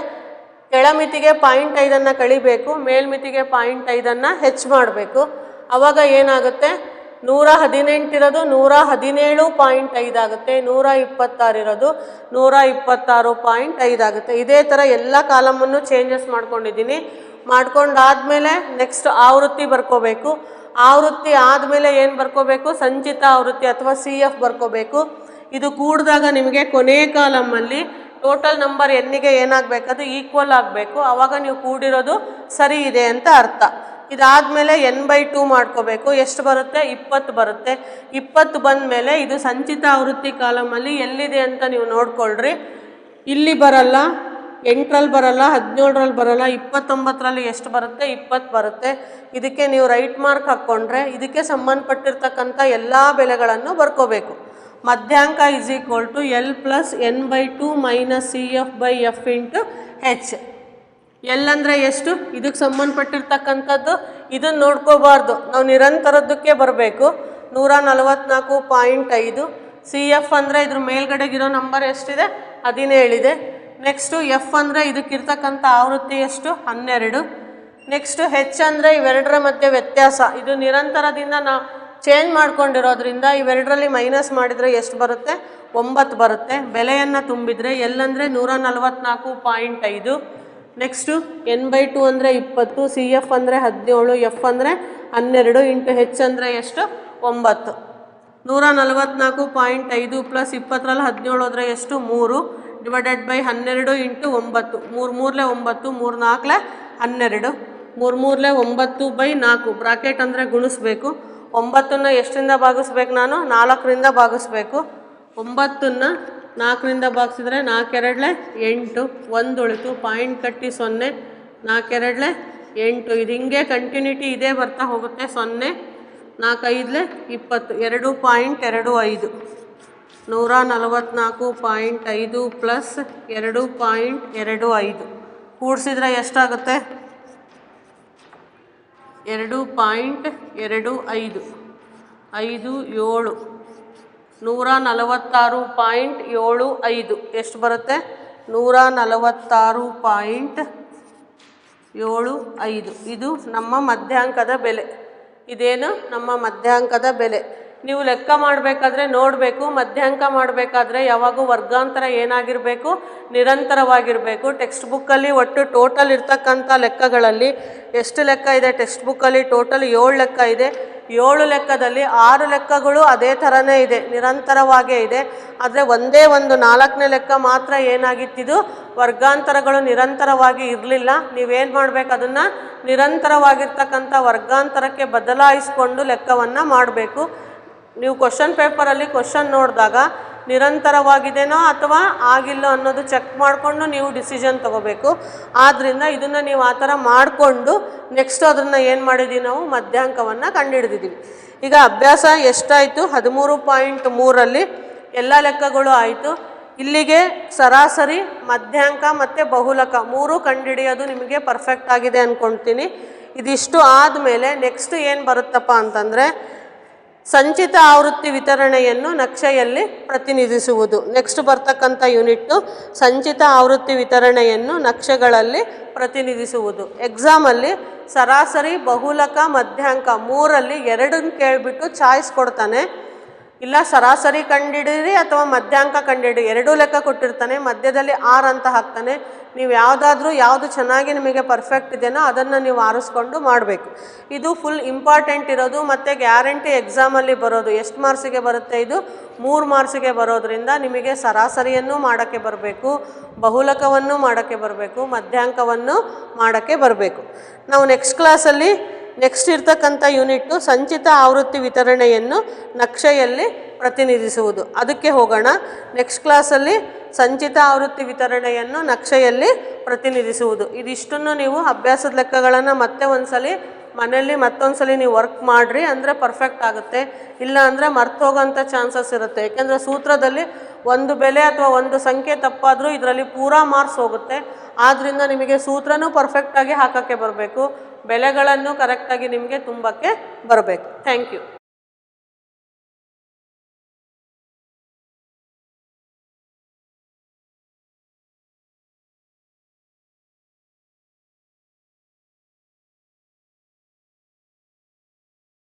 ಕೆಳಮಿತಿಗೆ 0.5 ಕಳಿಬೇಕು, ಮೇಲ್ಮಿತಿಗೆ 0.5 ಹೆಚ್ಚು ಮಾಡಬೇಕು. ಆವಾಗ ಏನಾಗುತ್ತೆ? 118 ಇರೋದು 117.5 ಆಗುತ್ತೆ, 126 ಇರೋದು 126.5 ಆಗುತ್ತೆ. ಇದೇ ಥರ ಎಲ್ಲ ಕಾಲಮನ್ನು ಚೇಂಜಸ್ ಮಾಡ್ಕೊಂಡಿದ್ದೀನಿ. ಮಾಡ್ಕೊಂಡಾದಮೇಲೆ ನೆಕ್ಸ್ಟ್ ಆವೃತ್ತಿ ಬರ್ಕೋಬೇಕು. ಆವೃತ್ತಿ ಆದಮೇಲೆ ಏನು ಬರ್ಕೋಬೇಕು? ಸಂಚಿತ ಆವೃತ್ತಿ ಅಥವಾ ಸಿ ಎಫ್ ಬರ್ಕೋಬೇಕು. ಇದು ಕೂಡಿದಾಗ ನಿಮಗೆ ಕೊನೆಯ ಕಾಲಮಲ್ಲಿ ಟೋಟಲ್ ನಂಬರ್ ಎನ್ನಿಗೆ ಏನಾಗಬೇಕು? ಅದು ಈಕ್ವಲ್ ಆಗಬೇಕು. ಆವಾಗ ನೀವು ಕೂಡಿರೋದು ಸರಿ ಇದೆ ಅಂತ ಅರ್ಥ. ಇದಾದಮೇಲೆ n/2 ಮಾಡ್ಕೋಬೇಕು. ಎಷ್ಟು ಬರುತ್ತೆ? 20 ಬರುತ್ತೆ. 20 ಬಂದ ಮೇಲೆ ಇದು ಸಂಚಿತ ಆವೃತ್ತಿ ಕಾಲಮಲ್ಲಿ ಎಲ್ಲಿದೆ ಅಂತ ನೀವು ನೋಡ್ಕೊಳ್ರಿ. ಇಲ್ಲಿ ಬರಲ್ಲ, 8ರಲ್ಲಿ ಬರಲ್ಲ, 17ರಲ್ಲಿ ಬರಲ್ಲ, 29ರಲ್ಲಿ ಎಷ್ಟು ಬರುತ್ತೆ? 20 ಬರುತ್ತೆ. ಇದಕ್ಕೆ ನೀವು ರೈಟ್ ಮಾರ್ಕ್ ಹಾಕ್ಕೊಂಡ್ರೆ ಇದಕ್ಕೆ ಸಂಬಂಧಪಟ್ಟಿರ್ತಕ್ಕಂಥ ಎಲ್ಲ ಬೆಲೆಗಳನ್ನು ಬರ್ಕೋಬೇಕು. ಮಧ್ಯಾಂಕ is equal to L plus n/2 minus C F F into H. L ಅಂದರೆ ಎಷ್ಟು? ಇದಕ್ಕೆ ಸಂಬಂಧಪಟ್ಟಿರ್ತಕ್ಕಂಥದ್ದು. ಇದನ್ನು ನೋಡ್ಕೋಬಾರ್ದು, ನಾವು ನಿರಂತರದ್ದಕ್ಕೆ ಬರಬೇಕು. 144.5. ಸಿ ಎಫ್ ಅಂದರೆ ಇದ್ರ ಮೇಲ್ಗಡೆಗಿರೋ ನಂಬರ್ ಎಷ್ಟಿದೆ? 17 ಇದೆ. ನೆಕ್ಸ್ಟು ಎಫ್ ಅಂದರೆ ಇದಕ್ಕಿರ್ತಕ್ಕಂಥ ಆವೃತ್ತಿ ಎಷ್ಟು? 12. ನೆಕ್ಸ್ಟು ಹೆಚ್ ಅಂದರೆ ಇವೆರಡರ ಮಧ್ಯೆ ವ್ಯತ್ಯಾಸ. ಇದು ನಿರಂತರದಿಂದ ನಾವು ಚೇಂಜ್ ಮಾಡ್ಕೊಂಡಿರೋದ್ರಿಂದ ಇವೆರಡರಲ್ಲಿ ಮೈನಸ್ ಮಾಡಿದರೆ ಎಷ್ಟು ಬರುತ್ತೆ? 9 ಬರುತ್ತೆ. ಬೆಲೆಯನ್ನು ತುಂಬಿದರೆ ಎಲ್ ಅಂದರೆ 144.5. ನೆಕ್ಸ್ಟು n/2 ಅಂದರೆ 20, ಸಿ ಎಫ್ ಅಂದರೆ 17, ಎಫ್ ಅಂದರೆ 12 ಇಂಟು ಹೆಚ್ ಅಂದರೆ ಎಷ್ಟು? 9. 144.5 ಪ್ಲಸ್ 20ರಲ್ಲಿ 17 ಹೋದರೆ ಎಷ್ಟು? 3. Divided by 12 into 9 3 ಮೂರಲೆ 9 3 ನಾಲ್ಕಲೆ 12 3 ಮೂರಲೆ 9 by 4 bracket ಅಂದರೆ ಗುಣಿಸ್ಬೇಕು. 9ನ್ನು ಎಷ್ಟರಿಂದ ಭಾಗಿಸ್ಬೇಕು ನಾನು 4ರಿಂದ ಭಾಗಿಸ್ಬೇಕು. 9ನ್ನು 4ರಿಂದ ಭಾಗಿಸಿದ್ರೆ 4 2 8 1 ಉಳಿತು ಪಾಯಿಂಟ್ ಕಟ್ಟಿ 0 4 2 8 ಇದು ಹಿಂಗೆ ಕಂಟಿನ್ಯೂಟಿ ಇದೇ ಬರ್ತಾ ಹೋಗುತ್ತೆ. 0 4 5 20 2.25 144.5 ಪ್ಲಸ್ 2.25 ಕೂಡಿಸಿದ್ರೆ ಎಷ್ಟಾಗುತ್ತೆ 2.25 5 7 146.75 ಎಷ್ಟು ಬರುತ್ತೆ 146.75 ಇದು ನಮ್ಮ ಮಧ್ಯಾಂಕದ ಬೆಲೆ. ಇದೇನು ನಮ್ಮ ಮಧ್ಯಾಂಕದ ಬೆಲೆ. ನೀವು ಲೆಕ್ಕ ಮಾಡಬೇಕಾದ್ರೆ ನೋಡಬೇಕು, ಮಧ್ಯಾಂಕ ಮಾಡಬೇಕಾದ್ರೆ ಯಾವಾಗೂ ವರ್ಗಾಂತರ ಏನಾಗಿರಬೇಕು ನಿರಂತರವಾಗಿರಬೇಕು. ಟೆಕ್ಸ್ಟ್ ಬುಕ್ಕಲ್ಲಿ ಒಟ್ಟು ಟೋಟಲ್ ಇರ್ತಕ್ಕಂಥ ಲೆಕ್ಕಗಳಲ್ಲಿ ಎಷ್ಟು ಲೆಕ್ಕ ಇದೆ ಟೆಕ್ಸ್ಟ್ ಬುಕ್ಕಲ್ಲಿ ಟೋಟಲ್ 7 ಲೆಕ್ಕ ಇದೆ. 7 ಲೆಕ್ಕದಲ್ಲಿ 6 ಲೆಕ್ಕಗಳು ಅದೇ ಥರನೇ ಇದೆ, ನಿರಂತರವಾಗೇ ಇದೆ. ಆದರೆ ಒಂದೇ ಒಂದು 4ನೇ ಲೆಕ್ಕ ಮಾತ್ರ ಏನಾಗಿತ್ತಿದು ವರ್ಗಾಂತರಗಳು ನಿರಂತರವಾಗಿ ಇರಲಿಲ್ಲ. ನೀವೇನು ಮಾಡಬೇಕು ಅದನ್ನು ನಿರಂತರವಾಗಿರ್ತಕ್ಕಂಥ ವರ್ಗಾಂತರಕ್ಕೆ ಬದಲಾಯಿಸಿಕೊಂಡು ಲೆಕ್ಕವನ್ನು ಮಾಡಬೇಕು. ನೀವು ಕ್ವಶನ್ ಪೇಪರಲ್ಲಿ ಕ್ವಶನ್ ನೋಡಿದಾಗ ನಿರಂತರವಾಗಿದೆನೋ ಅಥವಾ ಆಗಿಲ್ಲೋ ಅನ್ನೋದು ಚೆಕ್ ಮಾಡಿಕೊಂಡು ನೀವು ಡಿಸಿಷನ್ ತೊಗೋಬೇಕು. ಆದ್ದರಿಂದ ಇದನ್ನು ನೀವು ಆ ಥರ ಮಾಡಿಕೊಂಡು ನೆಕ್ಸ್ಟ್ ಅದನ್ನು ಏನು ಮಾಡಿದ್ದೀವಿ ನಾವು ಮಧ್ಯಾಂಕವನ್ನು ಕಂಡುಹಿಡಿದಿದ್ದೀವಿ. ಈಗ ಅಭ್ಯಾಸ ಎಷ್ಟಾಯಿತು 13.3ರಲ್ಲಿ ಎಲ್ಲ ಲೆಕ್ಕಗಳು ಆಯಿತು. ಇಲ್ಲಿಗೆ ಸರಾಸರಿ ಮಧ್ಯಾಂಕ ಮತ್ತು ಬಹುಲಕ 3 ಕಂಡುಹಿಡಿಯೋದು ನಿಮಗೆ ಪರ್ಫೆಕ್ಟ್ ಆಗಿದೆ ಅಂದ್ಕೊಳ್ತೀನಿ. ಇದಿಷ್ಟು ಆದಮೇಲೆ ನೆಕ್ಸ್ಟ್ ಏನು ಬರುತ್ತಪ್ಪ ಅಂತಂದರೆ ಸಂಚಿತ ಆವೃತ್ತಿ ವಿತರಣೆಯನ್ನು ನಕ್ಷೆಯಲ್ಲಿ ಪ್ರತಿನಿಧಿಸುವುದು. ನೆಕ್ಸ್ಟ್ ಬರ್ತಕ್ಕಂಥ ಯೂನಿಟ್ಟು ಸಂಚಿತ ಆವೃತ್ತಿ ವಿತರಣೆಯನ್ನು ನಕ್ಷೆಗಳಲ್ಲಿ ಪ್ರತಿನಿಧಿಸುವುದು. ಎಕ್ಸಾಮಲ್ಲಿ ಸರಾಸರಿ ಬಹುಲಕ ಮಧ್ಯಾಂಕ 3ರಲ್ಲಿ 2 ಕೇಳಿಬಿಟ್ಟು ಚಾಯ್ಸ್ ಕೊಡ್ತಾನೆ. ಇಲ್ಲ ಸರಾಸರಿ ಕಂಡಿಡಿರಿ ಅಥವಾ ಮಧ್ಯಾಂಕ ಕಂಡಿಡಿ 2 ಲೆಕ್ಕ ಕೊಟ್ಟಿರ್ತಾನೆ, ಮಧ್ಯದಲ್ಲಿ 6 ಅಂತ ಹಾಕ್ತಾನೆ. ನೀವು ಯಾವುದು ಚೆನ್ನಾಗಿ ನಿಮಗೆ ಪರ್ಫೆಕ್ಟ್ ಇದೆಯೋ ಅದನ್ನು ನೀವು ಆರಿಸ್ಕೊಂಡು ಮಾಡಬೇಕು. ಇದು ಫುಲ್ ಇಂಪಾರ್ಟೆಂಟ್ ಇರೋದು ಮತ್ತು ಗ್ಯಾರಂಟಿ ಎಕ್ಸಾಮಲ್ಲಿ ಬರೋದು. ಎಷ್ಟು ಮಾರ್ಕ್ಸಿಗೆ ಬರುತ್ತೆ ಇದು 3 ಮಾರ್ಕ್ಸಿಗೆ ಬರೋದ್ರಿಂದ ನಿಮಗೆ ಸರಾಸರಿಯನ್ನು ಮಾಡೋಕ್ಕೆ ಬರಬೇಕು, ಬಹುಲಕವನ್ನು ಮಾಡೋಕ್ಕೆ ಬರಬೇಕು, ಮಧ್ಯಾಂಕವನ್ನು ಮಾಡೋಕ್ಕೆ ಬರಬೇಕು. ನಾವು ನೆಕ್ಸ್ಟ್ ಕ್ಲಾಸಲ್ಲಿ ನೆಕ್ಸ್ಟ್ ಇರ್ತಕ್ಕಂಥ ಯೂನಿಟ್ಟು ಸಂಚಿತ ಆವೃತ್ತಿ ವಿತರಣೆಯನ್ನು ನಕ್ಷೆಯಲ್ಲಿ ಪ್ರತಿನಿಧಿಸುವುದು, ಅದಕ್ಕೆ ಹೋಗೋಣ. ನೆಕ್ಸ್ಟ್ ಕ್ಲಾಸಲ್ಲಿ ಸಂಚಿತ ಆವೃತ್ತಿ ವಿತರಣೆಯನ್ನು ನಕ್ಷೆಯಲ್ಲಿ ಪ್ರತಿನಿಧಿಸುವುದು. ಇದಿಷ್ಟನ್ನು ನೀವು ಅಭ್ಯಾಸದ ಲೆಕ್ಕಗಳನ್ನು ಮತ್ತೆ ಒಂದ್ಸಲಿ ಮನೆಯಲ್ಲಿ ಮತ್ತೊಂದ್ಸಲಿ ನೀವು ವರ್ಕ್ ಮಾಡಿರಿ, ಅಂದರೆ ಪರ್ಫೆಕ್ಟ್ ಆಗುತ್ತೆ. ಇಲ್ಲ ಅಂದರೆ ಮರ್ತು ಹೋಗೋಂಥ ಚಾನ್ಸಸ್ ಇರುತ್ತೆ. ಯಾಕೆಂದರೆ ಸೂತ್ರದಲ್ಲಿ ಒಂದು ಬೆಲೆ ಅಥವಾ ಒಂದು ಸಂಖ್ಯೆ ತಪ್ಪಾದರೂ ಇದರಲ್ಲಿ ಪೂರಾ ಮಾರ್ಕ್ಸ್ ಹೋಗುತ್ತೆ. ಆದ್ದರಿಂದ ನಿಮಗೆ ಸೂತ್ರನೂ ಪರ್ಫೆಕ್ಟಾಗಿ ಹಾಕೋಕ್ಕೆ ಬರಬೇಕು, ಬೆಲೆಗಳನ್ನು ಕರೆಕ್ಟಾಗಿ ನಿಮಗೆ ತುಂಬಕ್ಕೆ ಬರಬೇಕು. Thank you.